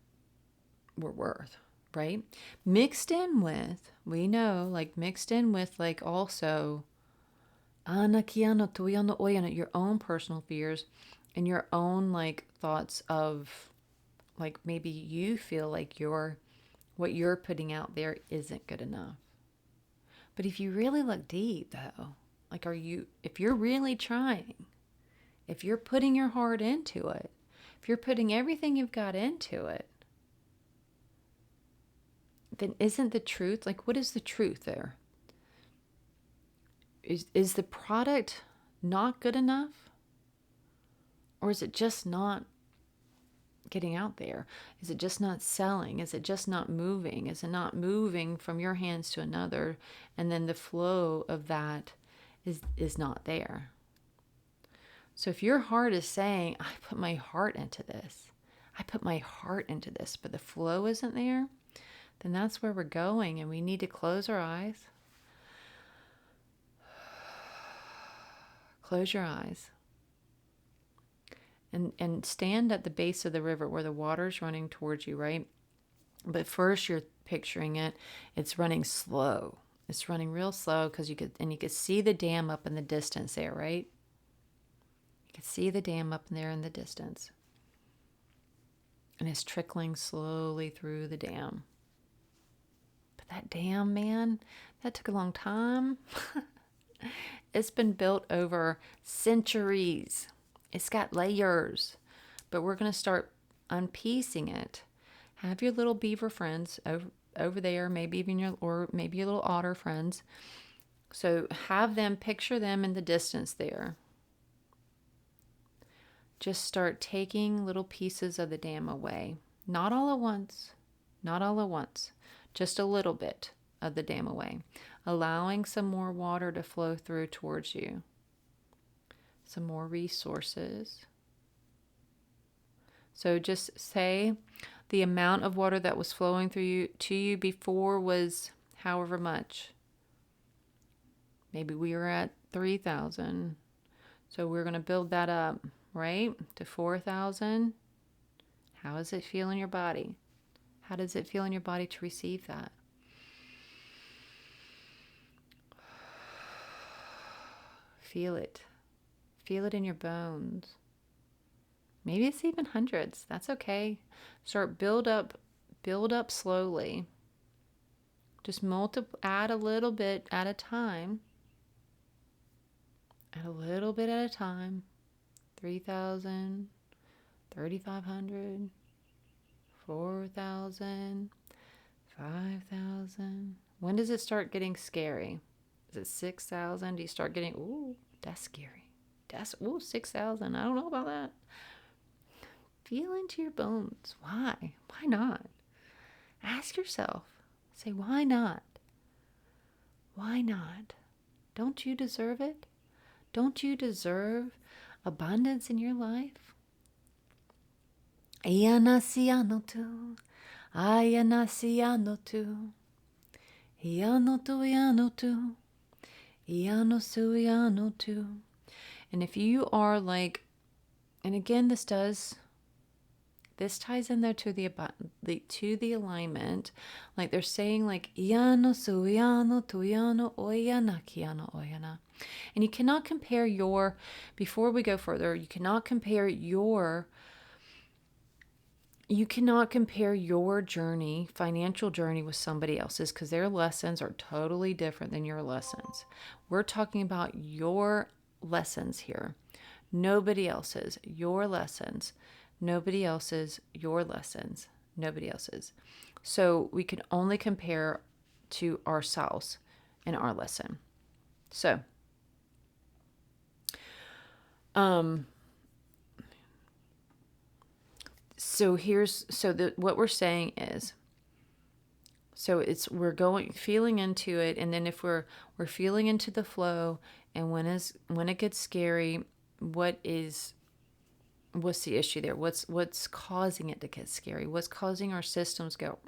Speaker 1: we're worth, right? Mixed in with also your own personal fears and your own, like, thoughts of, like, maybe you feel like what you're putting out there isn't good enough. But if you really look deep, though, like, if you're really trying, if you're putting your heart into it, if you're putting everything you've got into it, then isn't the truth, like, what is the truth there? Is the product not good enough? Or is it just not getting out there? Is it just not selling? Is it just not moving? Is it not moving from your hands to another? And then the flow of that is not there. So if your heart is saying, I put my heart into this, but the flow isn't there, then that's where we're going, and we need to close our eyes. Close your eyes. And stand at the base of the river where the water's running towards you, right? But first you're picturing it's running slow. It's running real slow because you could see the dam up in the distance there, right? You could see the dam up there in the distance. And it's trickling slowly through the dam. But that dam, man, that took a long time. It's been built over centuries. It's got layers. but we're going to start unpiecing it. Have your little beaver friends over there, maybe even maybe your little otter friends. So have them, picture them in the distance there. Just start taking little pieces of the dam away. Not all at once. Not all at once. Just a little bit of the dam away. Allowing some more water to flow through towards you. Some more resources. So just say the amount of water that was flowing through to you before was however much. Maybe we were at 3,000. So we're going to build that up, right? To 4,000. How does it feel in your body? How does it feel in your body to receive that? Feel it. Feel it in your bones. Maybe it's even hundreds. That's okay. Start build up slowly. Just add a little bit at a time. Add a little bit at a time. 3,000, 3,500, 4,000, 5,000. When does it start getting scary? Is it 6,000? Do you start getting, ooh, that's scary. 6,000. I don't know about that. Feel into your bones. Why? Why not? Ask yourself. Say, why not? Why not? Don't you deserve it? Don't you deserve abundance in your life? Ianasiano tu, ayanasiano tu, iano tu, iano tu, iano su, iano tu. And if you are like, and again, this ties in there to the alignment, like they're saying like iano su, iano tu, iano oyana, kiano oyana. And you cannot compare before we go further, you cannot compare your journey, financial journey with somebody else's, because their lessons are totally different than your lessons. We're talking about your lessons here. Nobody else's. Your lessons. Nobody else's. Your lessons. Nobody else's. So we can only compare to ourselves in our lesson. So, what we're saying is, we're feeling into it, and then if we're feeling into the flow, and when it gets scary, what's the issue there? What's causing it to get scary? What's causing our systems go?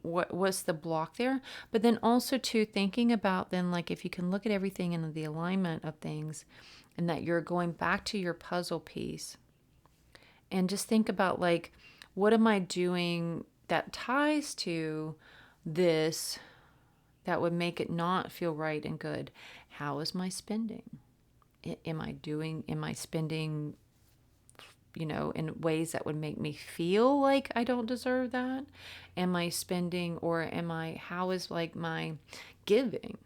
Speaker 1: What's the block there? But then also too, thinking about then, like, if you can look at everything in the alignment of things, and that you're going back to your puzzle piece, and just think about, like, what am I doing that ties to this that would make it not feel right and good? How is my spending? Am I spending, in ways that would make me feel like I don't deserve that? Am I spending, how is like my giving?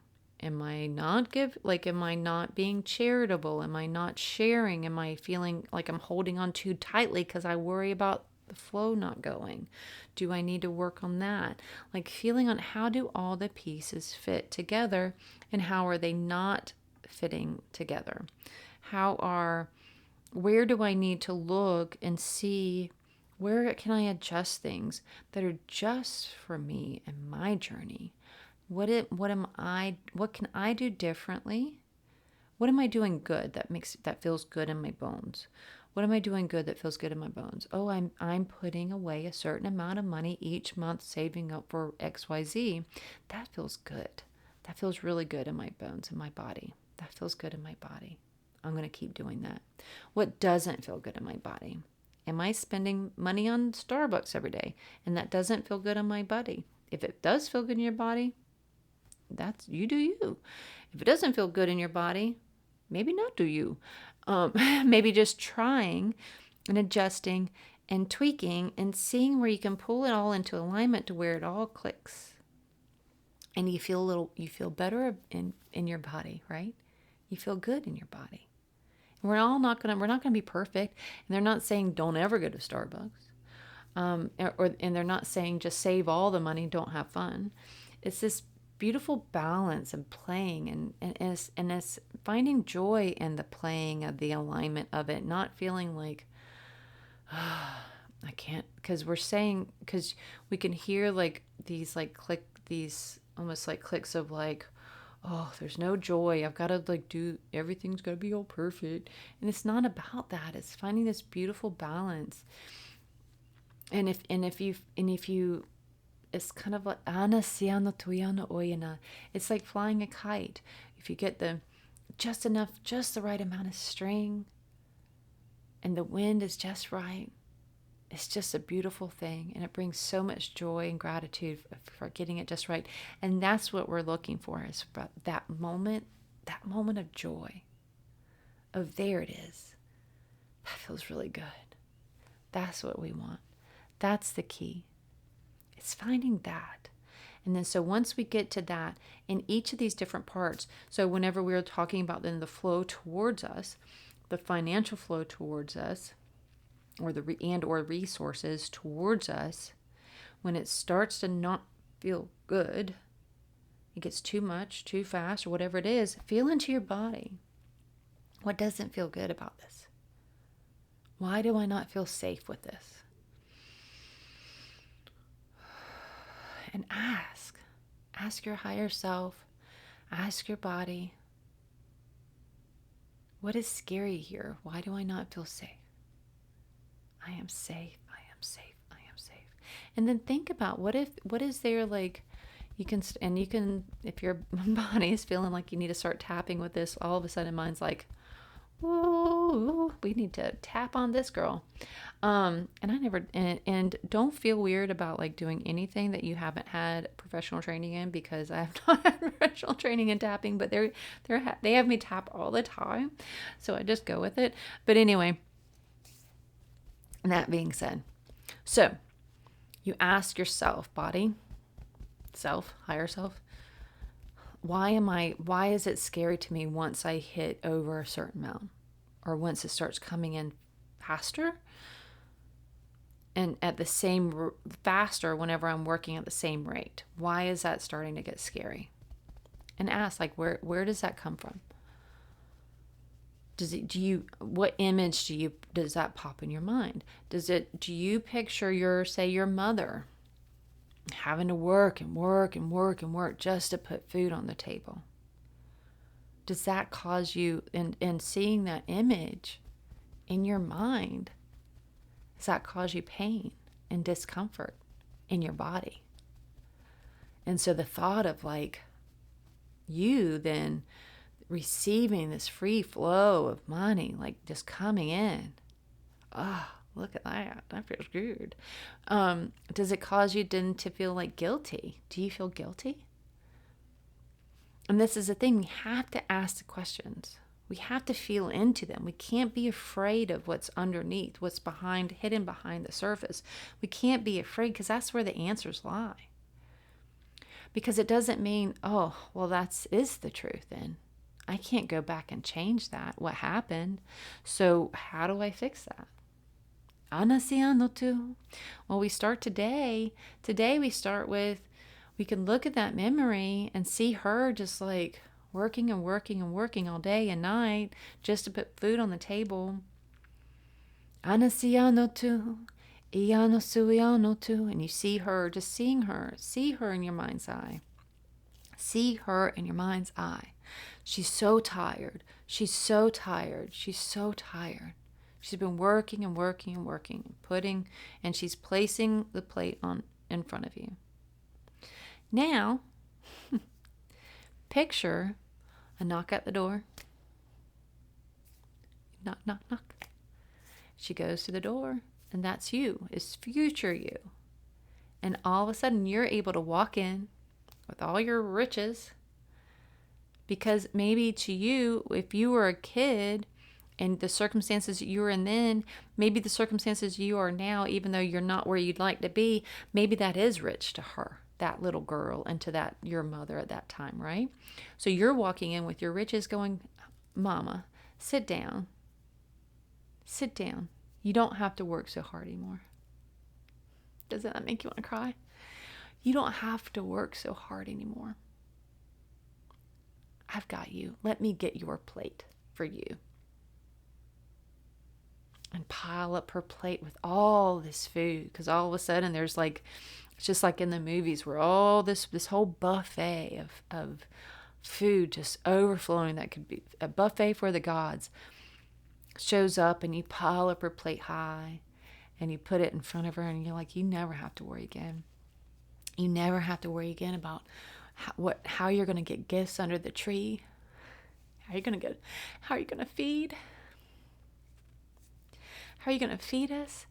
Speaker 1: Am I not am I not being charitable? Am I not sharing? Am I feeling like I'm holding on too tightly because I worry about the flow not going? Do I need to work on that? Like, feeling on how do all the pieces fit together, and how are they not fitting together? Where do I need to look and see, where can I adjust things that are just for me and my journey? What can I do differently? What am I doing good that feels good in my bones? What am I doing good that feels good in my bones? Oh, I'm putting away a certain amount of money each month, saving up for XYZ. That feels good. That feels really good in my bones, in my body. That feels good in my body. I'm going to keep doing that. What doesn't feel good in my body? Am I spending money on Starbucks every day, and that doesn't feel good in my body? If it does feel good in your body, that's you do you. If it doesn't feel good in your body, maybe not do you. Maybe just trying and adjusting and tweaking and seeing where you can pull it all into alignment to where it all clicks. And you feel better in your body, right? You feel good in your body. We're not gonna be perfect. And they're not saying don't ever go to Starbucks. And they're not saying just save all the money, don't have fun. It's this beautiful balance and playing and it's finding joy in the playing of the alignment of it, not feeling like I can't, because we can hear like these like click, these almost like clicks of like, oh, there's no joy. I've got to like do everything's got to be all perfect. And it's not about that. It's finding this beautiful balance. And if you it's kind of like it's like flying a kite. If you get just the right amount of string and the wind is just right, it's just a beautiful thing, and it brings so much joy and gratitude for getting it just right. And that's what we're looking for, is that moment of joy, of there it is. That feels really good. That's what we want. That's the key. It's finding that. And then so once we get to that in each of these different parts, so whenever we're talking about then the flow towards us, the financial flow towards us, or or resources towards us, when it starts to not feel good, it gets too much, too fast, or whatever it is, feel into your body. What doesn't feel good about this? Why do I not feel safe with this? And ask your higher self, ask your body, what is scary here? Why do I not feel safe? I am safe, I am safe, I am safe. And then think about what is there, like, you can, if your body is feeling like you need to start tapping with this, all of a sudden mine's like, whoa, we need to tap on this, girl. And don't feel weird about like doing anything that you haven't had professional training in, because I have not had professional training in tapping, but they have me tap all the time. So I just go with it. But anyway, that being said, so you ask yourself, body, self, higher self, why is it scary to me once I hit over a certain amount, or once it starts coming in faster and at the same faster whenever I'm working at the same rate? Why is that starting to get scary? And ask, like, where does that come from? What image does that pop in your mind? Do you picture your mother having to work and work and work and work just to put food on the table? Does that cause you, and seeing that image in your mind, does that cause you pain and discomfort in your body? And so the thought of like you then receiving this free flow of money, like just coming in, look at that, that feels good. Does it cause you then to feel like guilty? Do you feel guilty? And this is the thing, we have to ask the questions. We have to feel into them. We can't be afraid of what's underneath, what's hidden behind the surface. We can't be afraid, because that's where the answers lie. Because it doesn't mean, oh, well, that is the truth then. I can't go back and change that, what happened. So how do I fix that? Well, we start today. Today we start with, we can look at that memory and see her just like working and working and working all day and night just to put food on the table. And you see her, just seeing her, see her in your mind's eye. See her in your mind's eye. She's so tired. She's so tired. She's so tired. She's been working and working and working, and she's placing the plate in front of you. Now, picture a knock at the door. Knock, knock, knock. She goes to the door, and that's you. It's future you. And all of a sudden, you're able to walk in with all your riches, because maybe to you, if you were a kid and the circumstances you were in then, maybe the circumstances you are now, even though you're not where you'd like to be, maybe that is rich to her, that little girl, and to that your mother at that time, right? So you're walking in with your riches going, Mama, sit down. Sit down. You don't have to work so hard anymore. Doesn't that make you want to cry? You don't have to work so hard anymore. I've got you. Let me get your plate for you. And pile up her plate with all this food. Because all of a sudden there's like, it's just like in the movies where all this whole buffet of food just overflowing, that could be a buffet for the gods, shows up, and you pile up her plate high and you put it in front of her, and you're like, you never have to worry again. You never have to worry again about how you're going to get gifts under the tree. How are you going to feed? How are you going to feed us?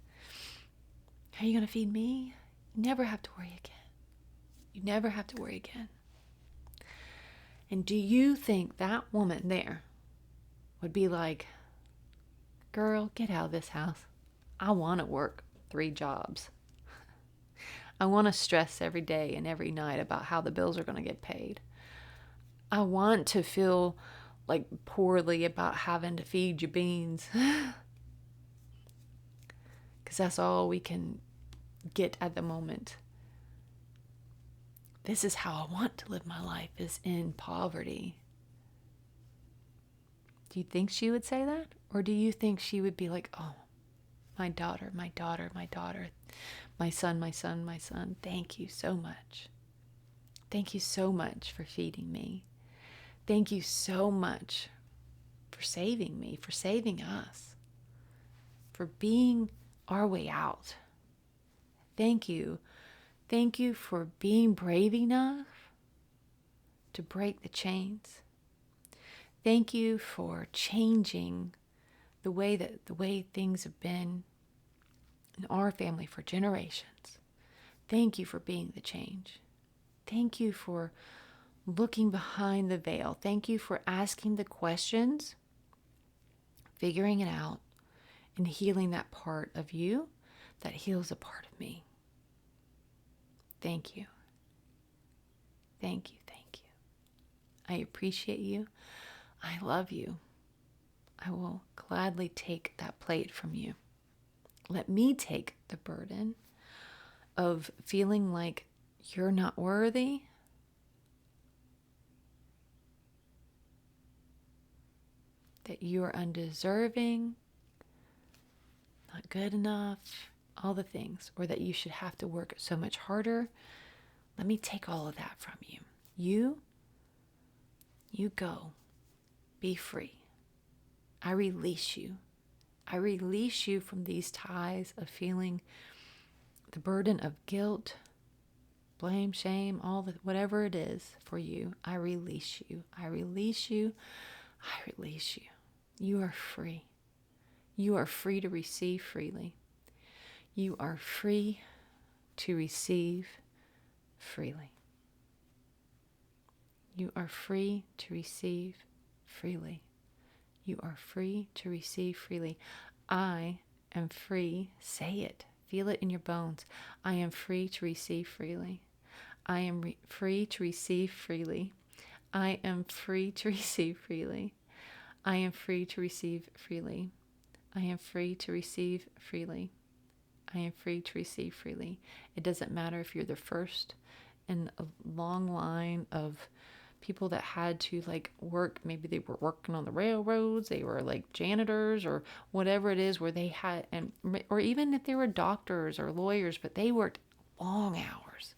Speaker 1: How are you going to feed me? You never have to worry again. You never have to worry again. And do you think that woman there would be like, girl, get out of this house. I want to work 3 jobs. I want to stress every day and every night about how the bills are going to get paid. I want to feel like poorly about having to feed you beans. Because that's all we can get at the moment. This is how I want to live my life, is in poverty. Do you think she would say that? Or do you think she would be like, oh, my daughter, my daughter, my daughter, my son, my son, my son, thank you so much. Thank you so much for feeding me. Thank you so much for saving me, for saving us, for being our way out. Thank you. Thank you for being brave enough to break the chains. Thank you for changing the way things have been in our family for generations. Thank you for being the change. Thank you for looking behind the veil. Thank you for asking the questions, figuring it out, and healing that part of you that heals a part of me. Thank you. Thank you. Thank you. I appreciate you. I love you. I will gladly take that plate from you. Let me take the burden of feeling like you're not worthy, that you are undeserving, not good enough, all the things, or that you should have to work so much harder. Let me take all of that from you. You go. Be free. I release you. I release you from these ties of feeling the burden of guilt, blame, shame, whatever it is for you. I release you. I release you. I release you. You are free. You are free to receive freely. You are free to receive freely. You are free to receive freely. You are free to receive freely. I am free. Say it. Feel it in your bones. I am free to receive freely. I am free to receive freely. I am free to receive freely. I am free to receive freely. I am free to receive freely. I am free to receive freely. It doesn't matter if you're the first in a long line of people that had to work. Maybe they were working on the railroads, they were like janitors or whatever it is where they had, or even if they were doctors or lawyers, but they worked long hours.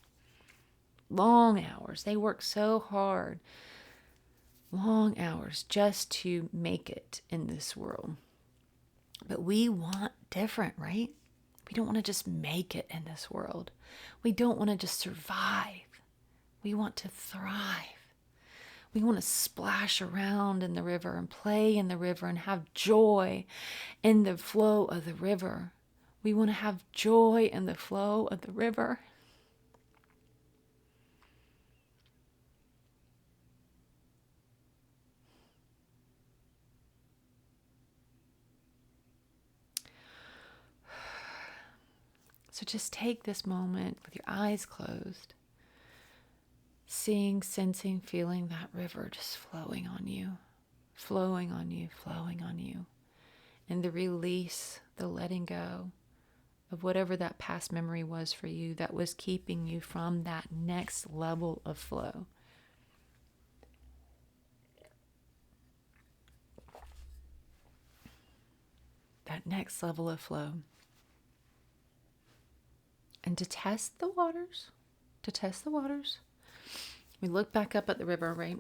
Speaker 1: They worked so hard, long hours just to make it in this world. But we want different, right? We don't want to just make it in this world. We don't want to just survive. We want to thrive. We want to splash around in the river and play in the river and have joy in the flow of the river. We want to have joy in the flow of the river. So just take this moment with your eyes closed, seeing, sensing, feeling that river just flowing on you, flowing on you, flowing on you. and the release, the letting go of whatever that past memory was for you that was keeping you from that next level of flow. That next level of flow. And to test the waters, we look back up at the river, right?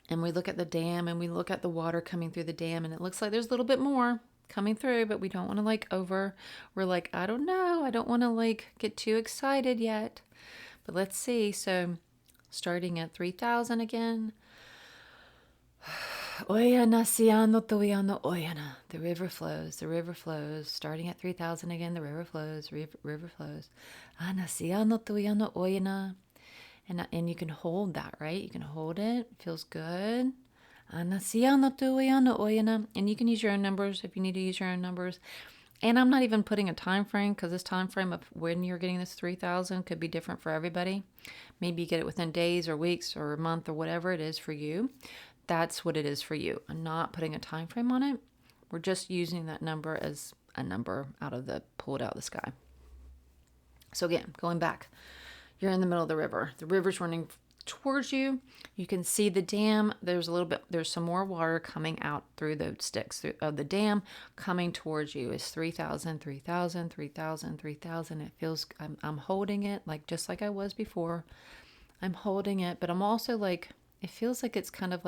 Speaker 1: And we look at the dam and we look at the water coming through the dam, and it looks like there's a little bit more coming through, but we don't want to we're like, I don't know. I don't want to get too excited yet, but let's see. So starting at 3,000 again. Oyana siano toyano oyana. The river flows. Starting at 3,000 again, the river flows, river flows. Ana siano toyano oyana. And you can hold that, right? You can hold it. It feels good. Ana siano toyano oyana. And you can use your own numbers if you need to use your own numbers. And I'm not even putting a time frame, because this time frame of when you're getting this 3,000 could be different for everybody. Maybe you get it within days or weeks or a month or whatever it is for you. That's what it is for you. I'm not putting a time frame on it. We're just using that number as a number pulled out of the sky. So again, going back, you're in the middle of the river. The river's running towards you. You can see the dam. There's some more water coming out through the sticks of the dam coming towards you. It's 3,000, 3,000, 3,000, 3,000. It feels, I'm holding it just like I was before. I'm holding it, but I'm also it feels like it's kind of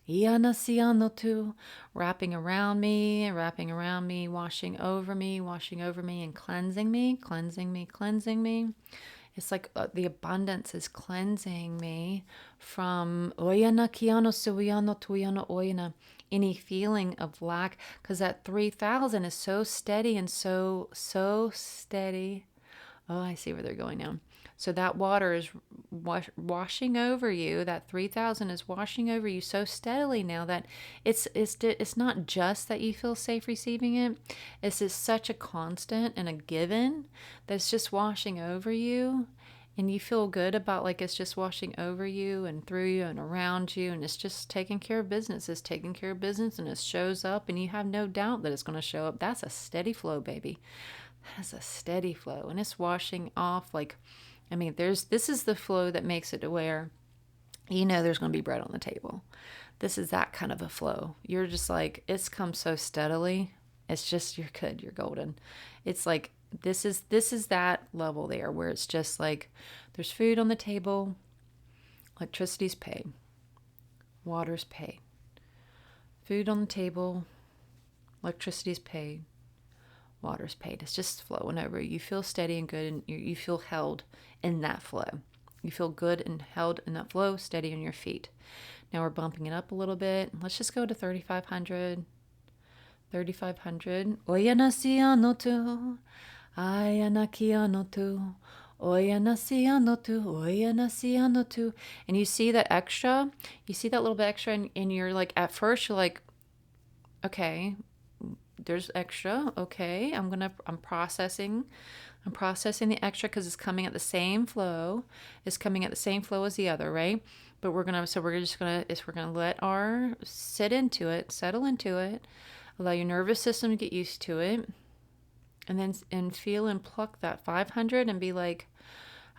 Speaker 1: Iana siano tu, wrapping around me, washing over me, and cleansing me. It's like the abundance is cleansing me from oyana kiano suiano tuiano oyana, any feeling of lack, because that 3,000 is so steady and so steady. Oh, I see where they're going now. So that water is washing over you. That 3,000 is washing over you so steadily now that it's not just that you feel safe receiving it. It's just such a constant and a given that's just washing over you. And you feel good about it's just washing over you and through you and around you. And it's just taking care of business. It's taking care of business, and it shows up, and you have no doubt that it's going to show up. That's a steady flow, baby. That's a steady flow. And it's washing off this is the flow that makes it to where there's going to be bread on the table. This is that kind of a flow. You're just it's come so steadily. It's just, you're good. You're golden. It's this is that level there where it's just there's food on the table, electricity's paid, water's paid, food on the table, electricity's paid, water's paid. It's just flowing over. You feel steady and good, and you feel held in that flow. You feel good and held in that flow, steady on your feet. Now we're bumping it up a little bit. Let's just go to 3,500. 3,500. Oyana siano tu, ayana kiano tu, oyana siano tu, oyana siano tu. And you see that extra? You see that little bit extra, and you're at first you're okay, there's extra. Okay, I'm processing the extra because it's coming at the same flow. It's coming at the same flow as the other, right? But we're gonna let our settle into it, allow your nervous system to get used to it, and feel and pluck that 500 and be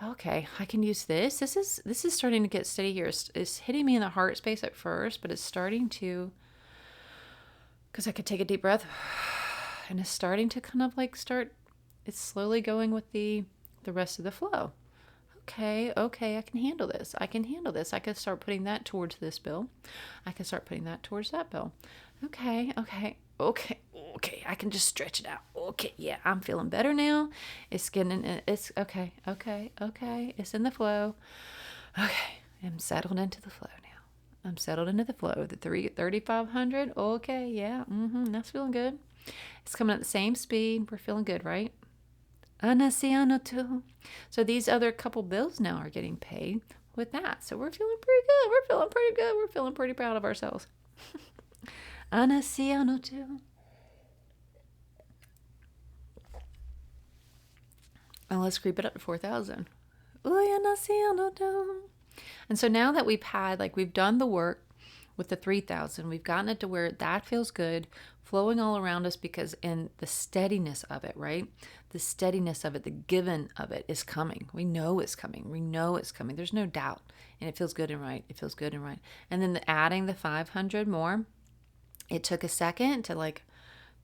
Speaker 1: okay, I can use this. This is starting to get steady here. It's hitting me in the heart space at first, but it's starting to, because I could take a deep breath, and it's starting to kind of it's slowly going with the rest of the flow. Okay, I can handle this. I can start putting that towards this bill. I can start putting that towards that bill. Okay, I can just stretch it out. Okay, yeah, I'm feeling better now. It's okay. It's in the flow. Okay, I'm settled into the flow now. I'm settled into the flow. The 3,500. Okay, yeah, that's feeling good. It's coming at the same speed. We're feeling good, right? Anasiano too. So these other couple bills now are getting paid with that. So we're feeling pretty good. We're feeling pretty proud of ourselves. Anasiano too. And let's creep it up to 4,000. And so now that we've done the work, with the 3,000. We've gotten it to where that feels good, flowing all around us, because in the steadiness of it, right? The steadiness of it, the given of it is coming. We know it's coming. We know it's coming. There's no doubt. And it feels good and right. It feels good and right. And then adding the 500 more, it took a second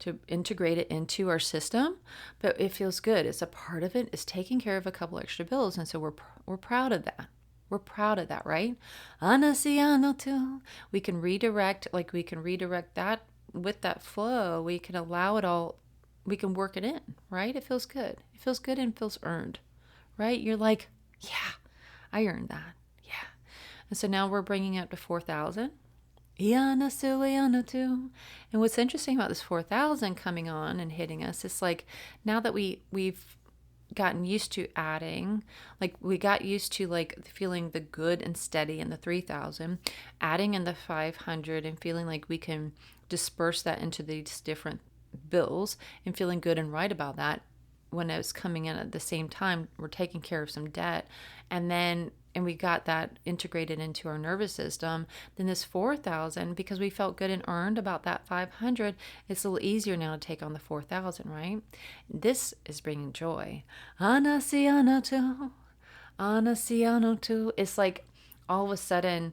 Speaker 1: to integrate it into our system, but it feels good. It's a part of it. It's taking care of a couple extra bills. And so we're proud of that. We're proud of that, right? Anasiano too. We can redirect that with that flow. We can allow it all. We can work it in, right? It feels good. It feels good and feels earned, right? You're like, yeah, I earned that. Yeah. And so now we're bringing it up to 4,000. And what's interesting about this 4,000 coming on and hitting us, it's like now that we've gotten used to adding, like we got used to like feeling the good and steady in the 3,000, adding in the 500 and feeling like we can disperse that into these different bills and feeling good and right about that. When it was coming in at the same time, we're taking care of some debt, and we got that integrated into our nervous system. Then this 4,000, because we felt good and earned about that 500, it's a little easier now to take on the 4,000, right? This is bringing joy. Anasiano too. It's like all of a sudden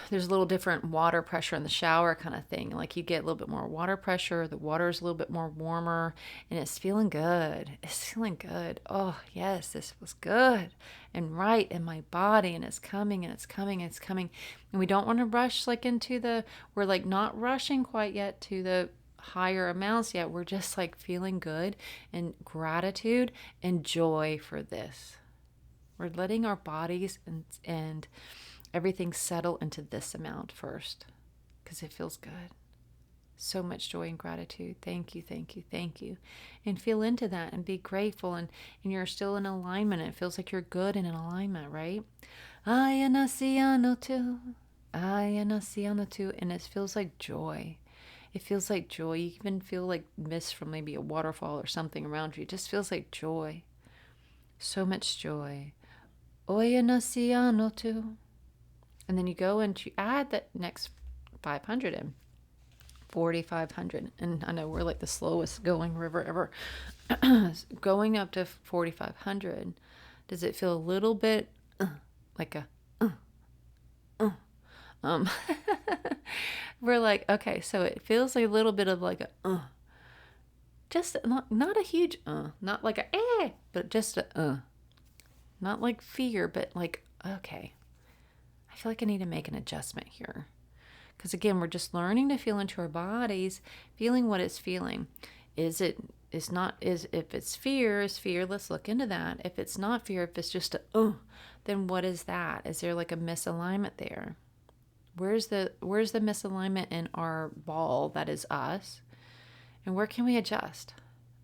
Speaker 1: there's a little different water pressure in the shower kind of thing. Like you get a little bit more water pressure. The water is a little bit more warmer and it's feeling good. It's feeling good. Oh, yes, this was good and right in my body, and it's coming and it's coming and it's coming. And we don't want to rush we're like not rushing quite yet to the higher amounts yet. We're just like feeling good and gratitude and joy for this. We're letting our bodies and everything settle into this amount first, because it feels good. So much joy and gratitude. Thank you, thank you, thank you. And feel into that and be grateful, and you're still in alignment. It feels like you're good and in alignment, right? Ayanasiano too. Ayanasiano too. And it feels like joy. It feels like joy. You even feel like mist from maybe a waterfall or something around you. It just feels like joy. So much joy. Oyanasiano too. And then you go and you add that next 500 in, 4,500. And I know we're like the slowest going river ever. Going up to 4,500, does it feel a little bit like a we're like, okay, so it feels like a little bit of like a just not a huge not like a but just a not like fear, but like, okay, I feel like I need to make an adjustment here. Because again, we're just learning to feel into our bodies, feeling what it's feeling. If it's fear, let's look into that. If it's not fear, if it's just then what is that? Is there like a misalignment there? Where's the misalignment in our ball that is us? And where can we adjust?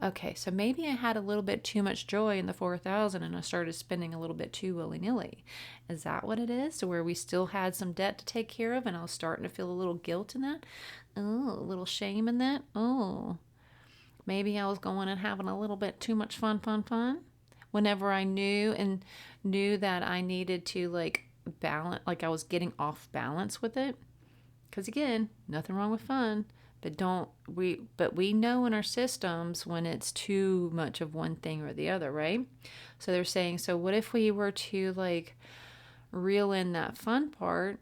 Speaker 1: Okay, so maybe I had a little bit too much joy in the 4,000 and I started spending a little bit too willy-nilly. Is that what it is? So where we still had some debt to take care of and I was starting to feel a little guilt in that? Oh, a little shame in that? Oh, maybe I was going and having a little bit too much fun. Whenever I knew that I needed to like balance, like I was getting off balance with it. Because again, nothing wrong with fun. But we know in our systems when it's too much of one thing or the other, right? So they're saying, so what if we were to like reel in that fun part,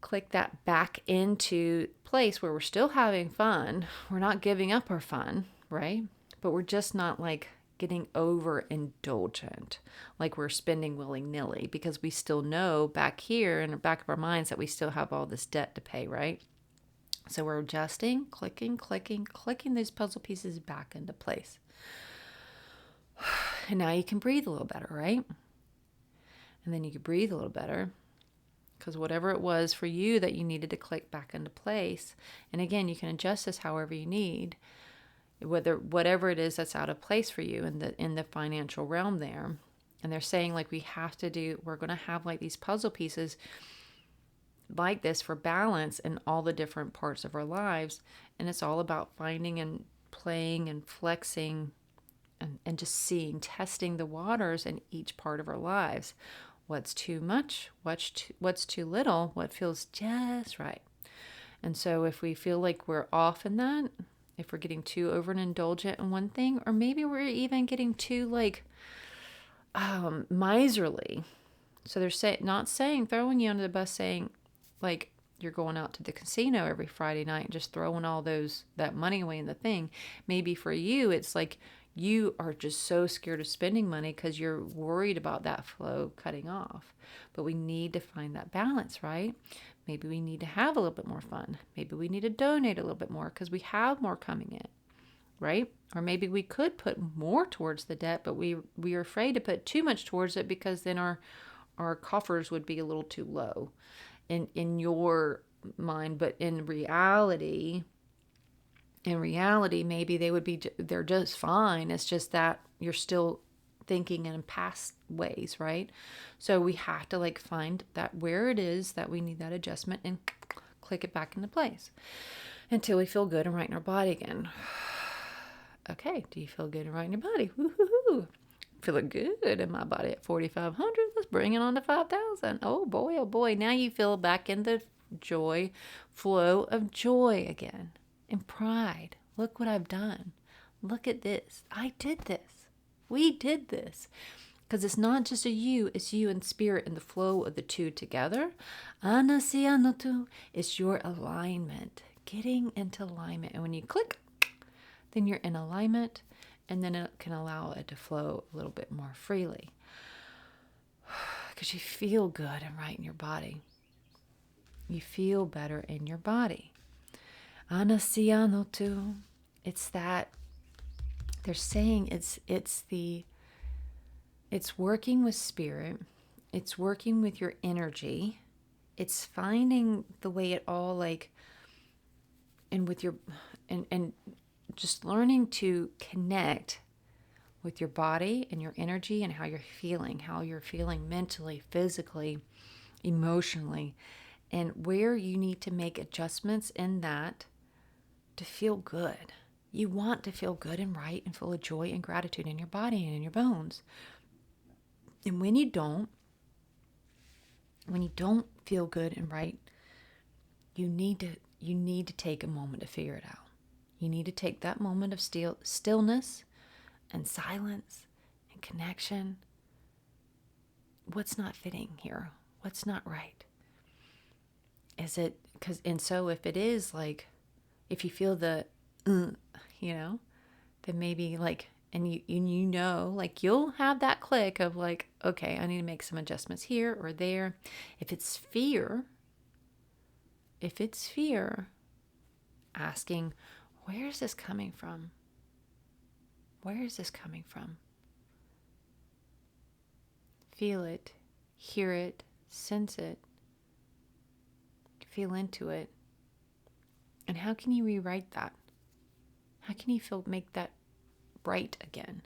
Speaker 1: click that back into place where we're still having fun. We're not giving up our fun, right? But we're just not like getting overindulgent, like we're spending willy-nilly, because we still know back here in the back of our minds that we still have all this debt to pay, right? So we're adjusting, clicking these puzzle pieces back into place. And now you can breathe a little better, right? And then you can breathe a little better because whatever it was for you that you needed to click back into place. And again, you can adjust this however you need, whatever it is that's out of place for you in the financial realm there. And they're saying like we're going to have like these puzzle pieces like this for balance in all the different parts of our lives. And it's all about finding and playing and flexing and just testing the waters in each part of our lives. what's too much, what's too little, what feels just right. And so if we feel like we're off in that, if we're getting too over and indulgent in one thing, or maybe we're even getting too like miserly. So they're not saying, throwing you under the bus, saying like you're going out to the casino every Friday night and just throwing all that money away in the thing. Maybe for you, it's like you are just so scared of spending money because you're worried about that flow cutting off. But we need to find that balance, right? Maybe we need to have a little bit more fun. Maybe we need to donate a little bit more because we have more coming in, right? Or maybe we could put more towards the debt, but we are afraid to put too much towards it because then our coffers would be a little too low in your mind. But in reality, maybe they're just fine. It's just that you're still thinking in past ways, right? So we have to like find that where it is that we need that adjustment and click it back into place until we feel good and right in our body again. Okay, do you feel good and right in your body? Woo-hoo-hoo. Feeling good in my body at 4,500. Let's bring it on to 5,000. Oh boy. Now you feel back in the joy, flow of joy again. And pride. Look what I've done. Look at this. I did this. We did this. Because it's not just a you, it's you and spirit and the flow of the two together. Anasianotu. It's your alignment. Getting into alignment. And when you click, then you're in alignment. And then it can allow it to flow a little bit more freely. Because you feel good and right in your body. You feel better in your body. Anasianotu. It's that they're saying it's working with spirit. It's working with your energy. It's finding the way it all like, and with your, and just learning to connect with your body and your energy and how you're feeling mentally, physically, emotionally, and where you need to make adjustments in that to feel good. You want to feel good and right and full of joy and gratitude in your body and in your bones. And when you don't feel good and right, you need to take a moment to figure it out. You need to take that moment of stillness and silence and connection. What's not fitting here? What's not right? Is it because, and so if it is like, if you feel the, then maybe like, and you know, like you'll have that click of like, okay, I need to make some adjustments here or there. If it's fear, asking, where is this coming from? Where is this coming from? Feel it, hear it, sense it, feel into it. And how can you rewrite that? How can you make that right again?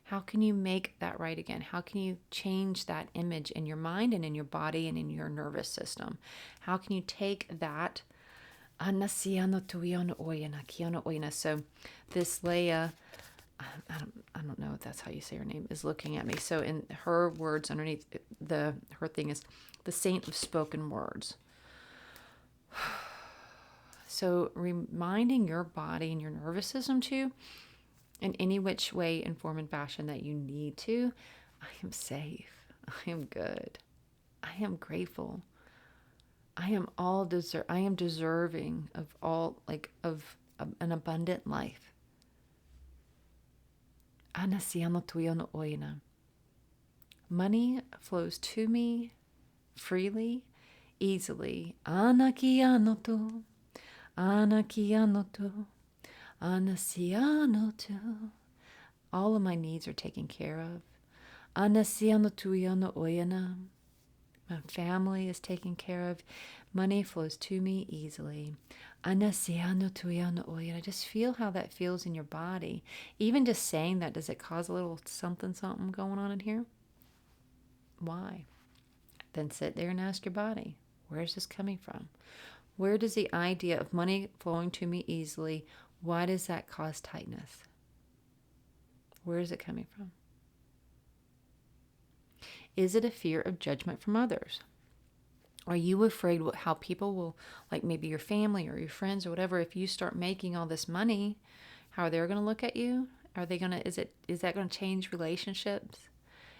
Speaker 1: How can you make that right again? How can you change that image in your mind and in your body and in your nervous system? How can you take that? So this Leia, I don't know if that's how you say her name, is looking at me. So in her words underneath her thing is the saint of spoken words. So reminding your body and your nervous system to, in any which way and form and fashion that you need to, I am safe. I am good. I am grateful. I am deserving of all, like, of an abundant life. Money flows to me freely, easily. Anakianoto. Anasianoto. All of my needs are taken care of. Anasianoto oyana. My family is taken care of. Money flows to me easily. I just feel how that feels in your body. Even just saying that, does it cause a little something going on in here? Why? Then sit there and ask your body, where is this coming from? Where does the idea of money flowing to me easily, why does that cause tightness? Where is it coming from? Is it a fear of judgment from others? Are you afraid how people will, like maybe your family or your friends or whatever, if you start making all this money, how they're going to look at you? Are they going to, is that going to change relationships?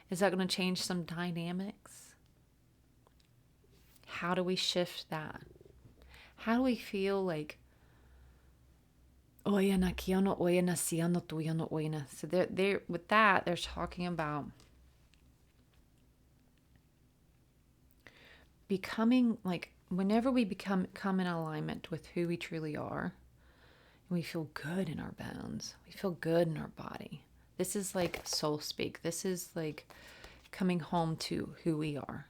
Speaker 1: Is that going to change some dynamics? How do we shift that? How do we feel like, oya na kia no oya na sia no tuya no oya na. So they're with that, they're talking about becoming like, whenever we come in alignment with who we truly are, we feel good in our bones. We feel good in our body. This is like soul speak. This is like coming home to who we are.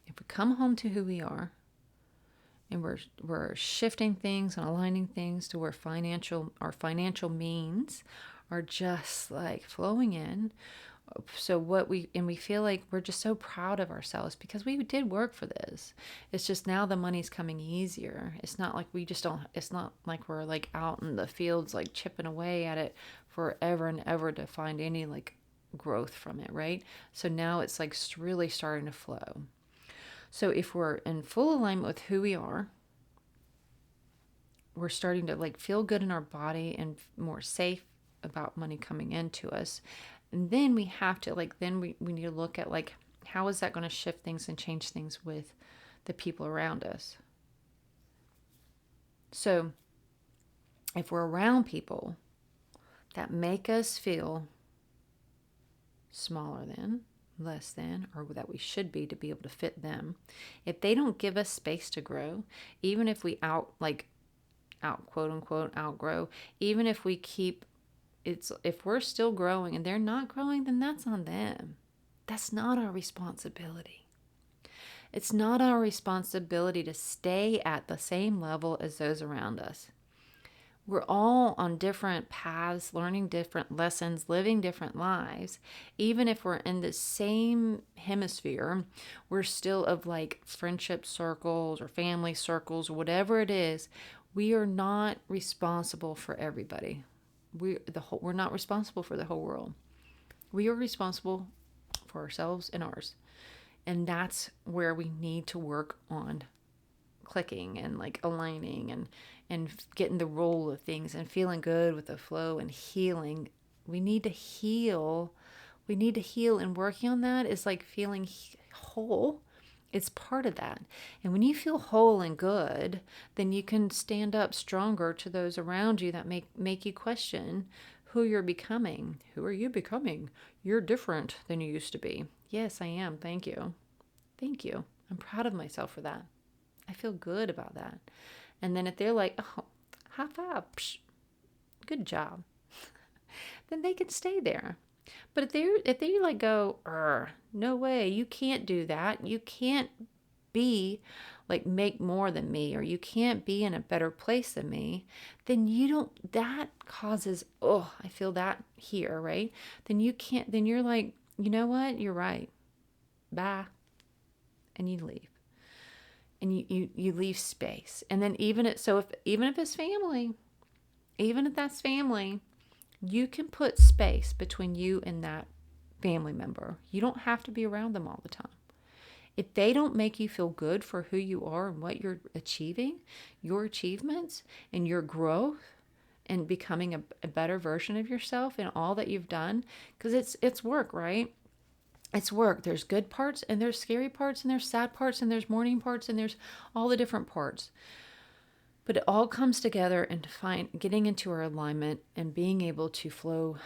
Speaker 1: If we come home to who we are, and we're shifting things and aligning things to where our financial means are just like flowing in. So we feel like we're just so proud of ourselves because we did work for this. It's just now the money's coming easier. It's not like it's not like we're like out in the fields like chipping away at it forever and ever to find any like growth from it, right? So now it's like really starting to flow. So if we're in full alignment with who we are, we're starting to like feel good in our body and more safe about money coming into us. And then we have to like, then we need to look at like, how is that going to shift things and change things with the people around us? So if we're around people that make us feel smaller than, less than, or that we should be to be able to fit them, if they don't give us space to grow, even if we quote unquote outgrow, even if we keep, if we're still growing and they're not growing, then that's on them. That's not our responsibility. It's not our responsibility to stay at the same level as those around us. We're all on different paths, learning different lessons, living different lives. Even if we're in the same hemisphere, we're still of like friendship circles or family circles or whatever it is. We are not responsible for everybody. We're not responsible for the whole world. We are responsible for ourselves and ours. And that's where we need to work on clicking and like aligning and getting the roll of things and feeling good with the flow and healing. We need to heal. And working on that is like feeling whole. It's part of that. And when you feel whole and good, then you can stand up stronger to those around you that make you question who you're becoming. Who are you becoming? You're different than you used to be. Yes, I am. Thank you. Thank you. I'm proud of myself for that. I feel good about that. And then if they're like, oh, high five, psh, good job, then they can stay there. But if they like go, no way, you can't do that. You can't be like make more than me, or you can't be in a better place than me, then that causes, I feel that here, right? Then you're like, you know what? You're right. Bye. And you leave. And you leave space. And then even if it's family, even if that's family, you can put space between you and that family member. You don't have to be around them all the time. If they don't make you feel good for who you are and what you're achieving, your achievements and your growth and becoming a better version of yourself and all that you've done, because it's work, right? It's work. There's good parts and there's scary parts and there's sad parts and there's mourning parts and there's all the different parts. But it all comes together and getting into our alignment and being able to flow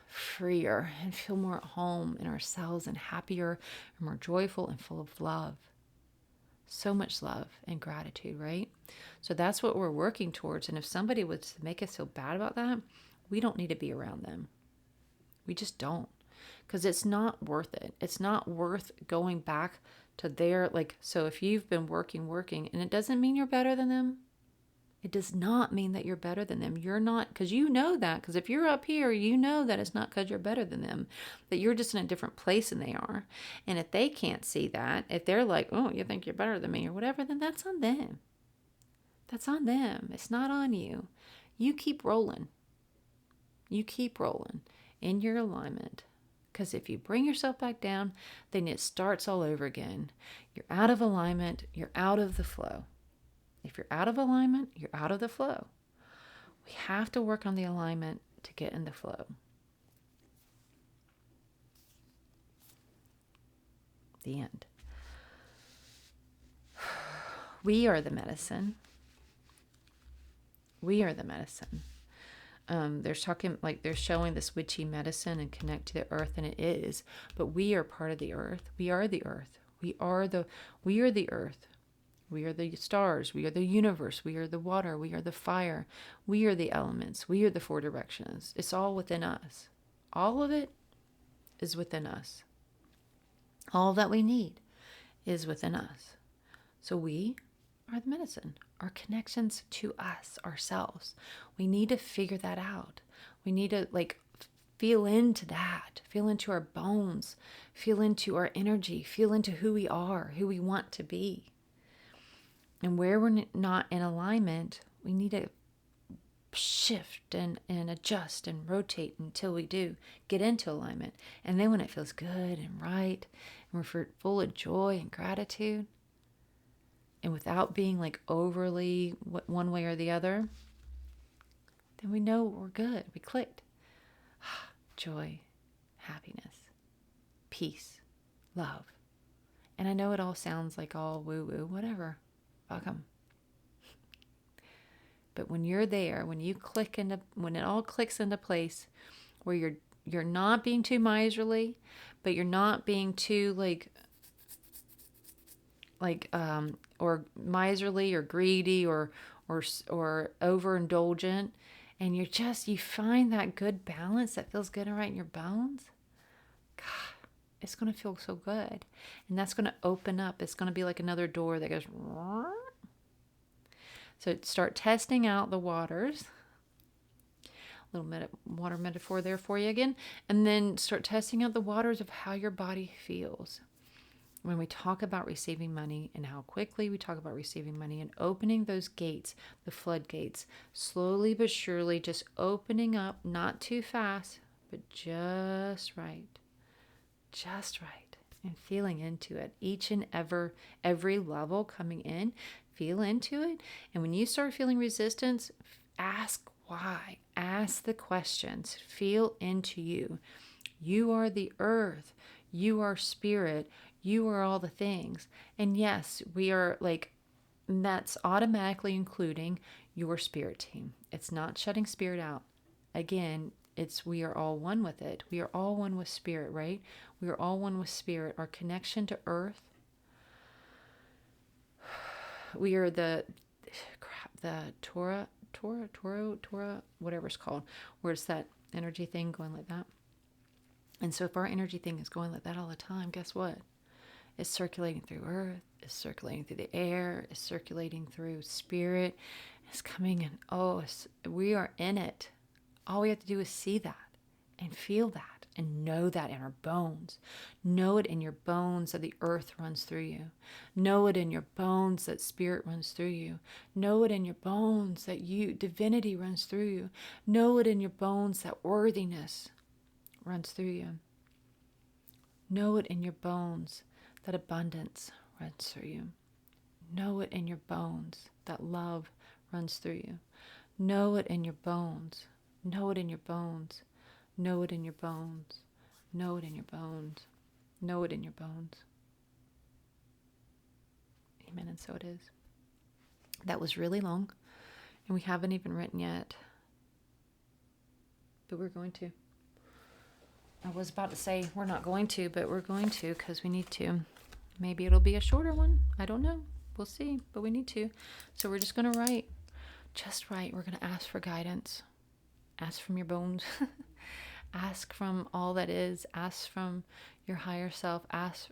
Speaker 1: freer and feel more at home in ourselves and happier and more joyful and full of love. So much love and gratitude, right? So that's what we're working towards. And if somebody was to make us feel bad about that, we don't need to be around them. We just don't. Because it's not worth it. It's not worth going back to their, so if you've been working, and it doesn't mean you're better than them. It does not mean that you're better than them. You're not, because you know that. Because if you're up here, you know that it's not because you're better than them, that you're just in a different place than they are. And if they can't see that, if they're like, oh, you think you're better than me or whatever, then that's on them. That's on them. It's not on you. You keep rolling. You keep rolling in your alignment, Because if you bring yourself back down, then it starts all over again. You're out of alignment. You're out of the flow. If you're out of alignment, you're out of the flow. We have to work on the alignment to get in the flow. The end. We are the medicine. We are the medicine. They're showing this witchy medicine and connect to the earth, and it is. But we are part of the earth. We are the earth. We are the earth. We are the stars. We are the universe. We are the water. We are the fire. We are the elements. We are the four directions. It's all within us. All of it is within us. All that we need is within us. So we are the medicine. Our connections to us, ourselves. We need to figure that out. We need to feel into that. Feel into our bones. Feel into our energy. Feel into who we are, who we want to be. And where we're not in alignment, we need to shift and adjust and rotate until we do get into alignment. And then when it feels good and right, and we're full of joy and gratitude, and without being overly one way or the other, then we know we're good. We clicked. Joy, happiness, peace, love. And I know it all sounds like all woo-woo, whatever. Fuck 'em. But when you're there, when it all clicks into place, where you're not being too miserly, but you're not being too or miserly or greedy or overindulgent, and you find that good balance that feels good and right in your bones. God, it's going to feel so good. And that's going to open up. It's going to be like another door that goes. So start testing out the waters. A little water metaphor there for you again. And then start testing out the waters of how your body feels. When we talk about receiving money and how quickly we talk about receiving money and opening those gates, the floodgates, slowly but surely just opening up, not too fast, but just right. Just right. And feeling into it. Each and every level coming in, feel into it. And when you start feeling resistance, ask why. Ask the questions. Feel into you. You are the earth. You are spirit. You are all the things. And yes, we are that's automatically including your spirit team. It's not shutting spirit out. Again, we are all one with it. We are all one with spirit, right? We are all one with spirit. Our connection to earth. We are the Torah, whatever it's called, where it's that energy thing going like that. And so if our energy thing is going like that all the time, guess what? It's circulating through earth, it's circulating through the air, it's circulating through spirit, it's coming in. We are in it. All we have to do is see that and feel that and know that in our bones. Know it in your bones that the earth runs through you. Know it in your bones that spirit runs through you. Know it in your bones that divinity runs through you. Know it in your bones that worthiness runs through you. Know it in your bones that abundance runs through you. Know it in your bones that love runs through you. Know it in your bones. Know it in your bones. Know it in your bones. Know it in your bones. Know it in your bones. Amen. And so it is. That was really long, and we haven't even written yet, but we're going to. I was about to say we're not going to, but we're going to because we need to. Maybe it'll be a shorter one. I don't know. We'll see, but we need to. So we're just going to write. Just write. We're going to ask for guidance. Ask from your bones. Ask from all that is. Ask from your higher self. Ask.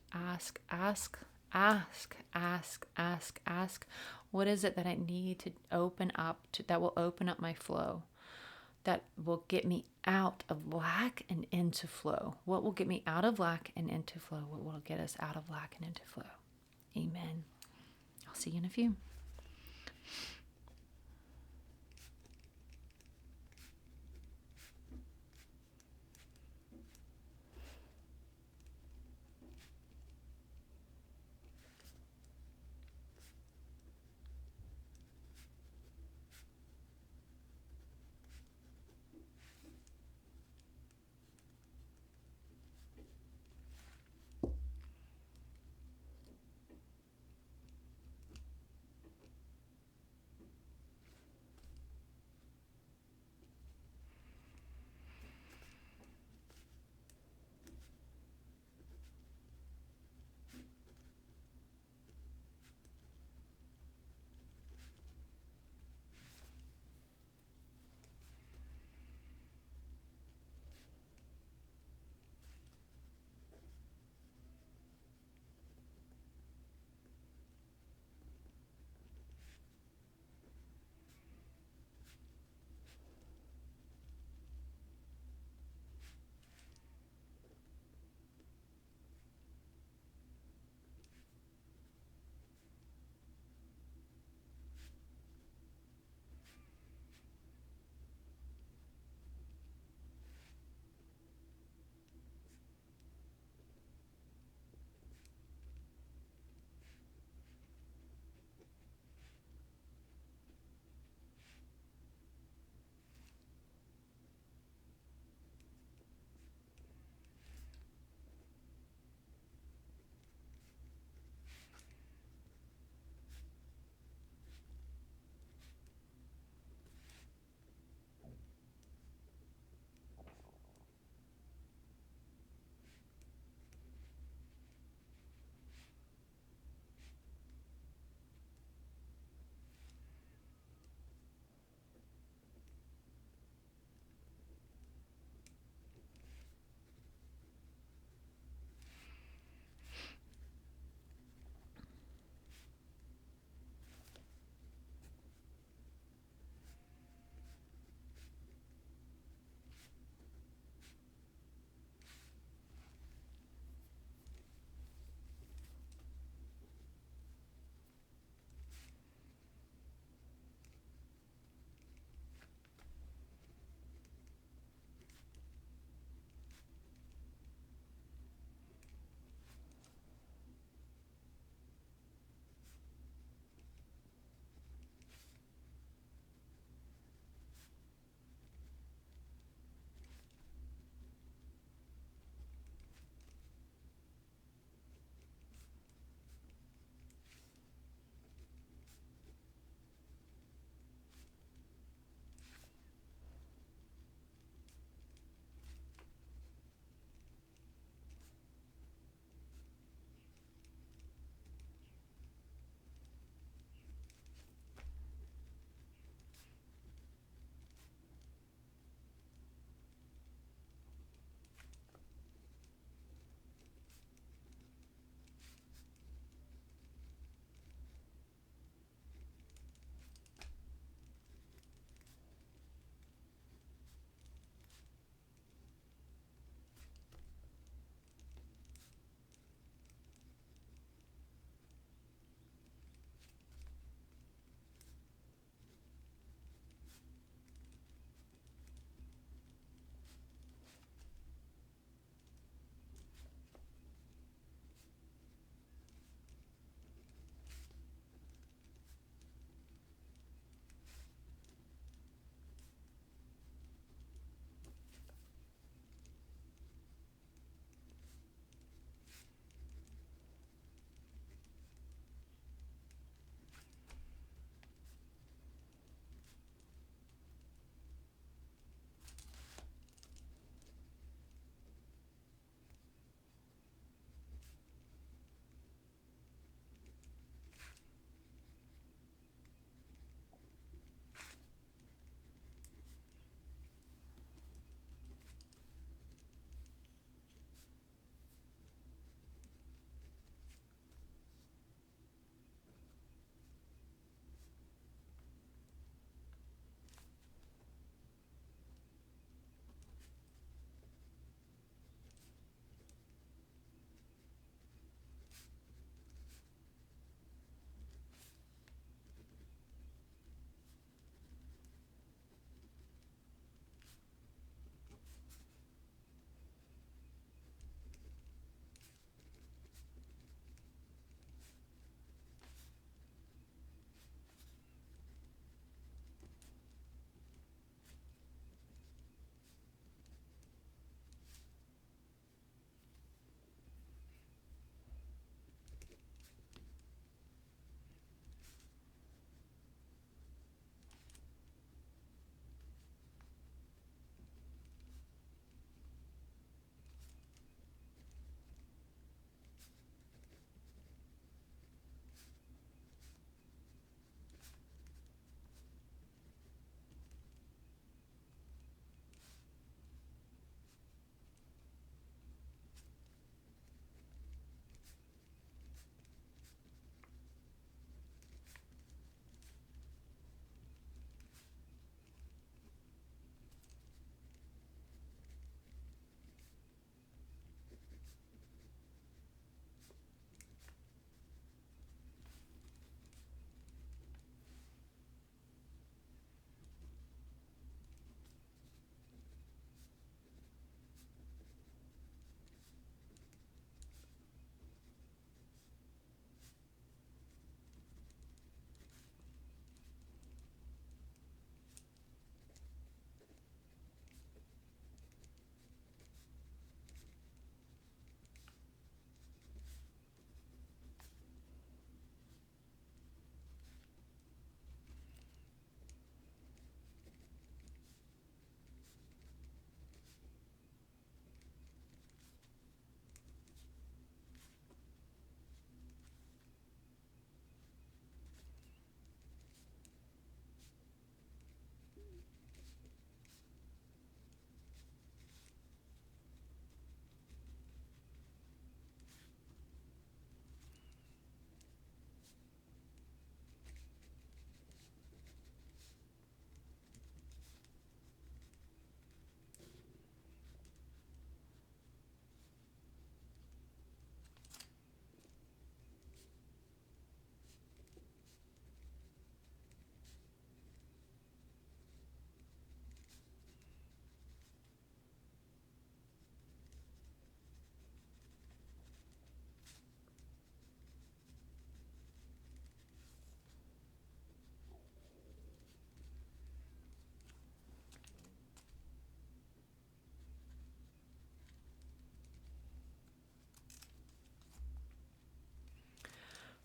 Speaker 1: What is it that I need to open up that will open up my flow? That will get me out of lack and into flow. What will get me out of lack and into flow? What will get us out of lack and into flow? Amen. I'll see you in a few.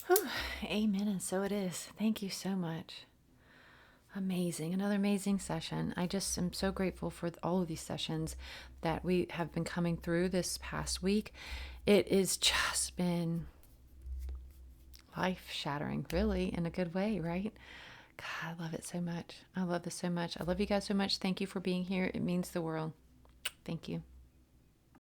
Speaker 1: Whew, amen. And so it is. Thank you so much. Amazing. Another amazing session. I just am so grateful for all of these sessions that we have been coming through this past week. It has just been life shattering, really, in a good way, right? God, I love it so much. I love this so much. I love you guys so much. Thank you for being here. It means the world. Thank you.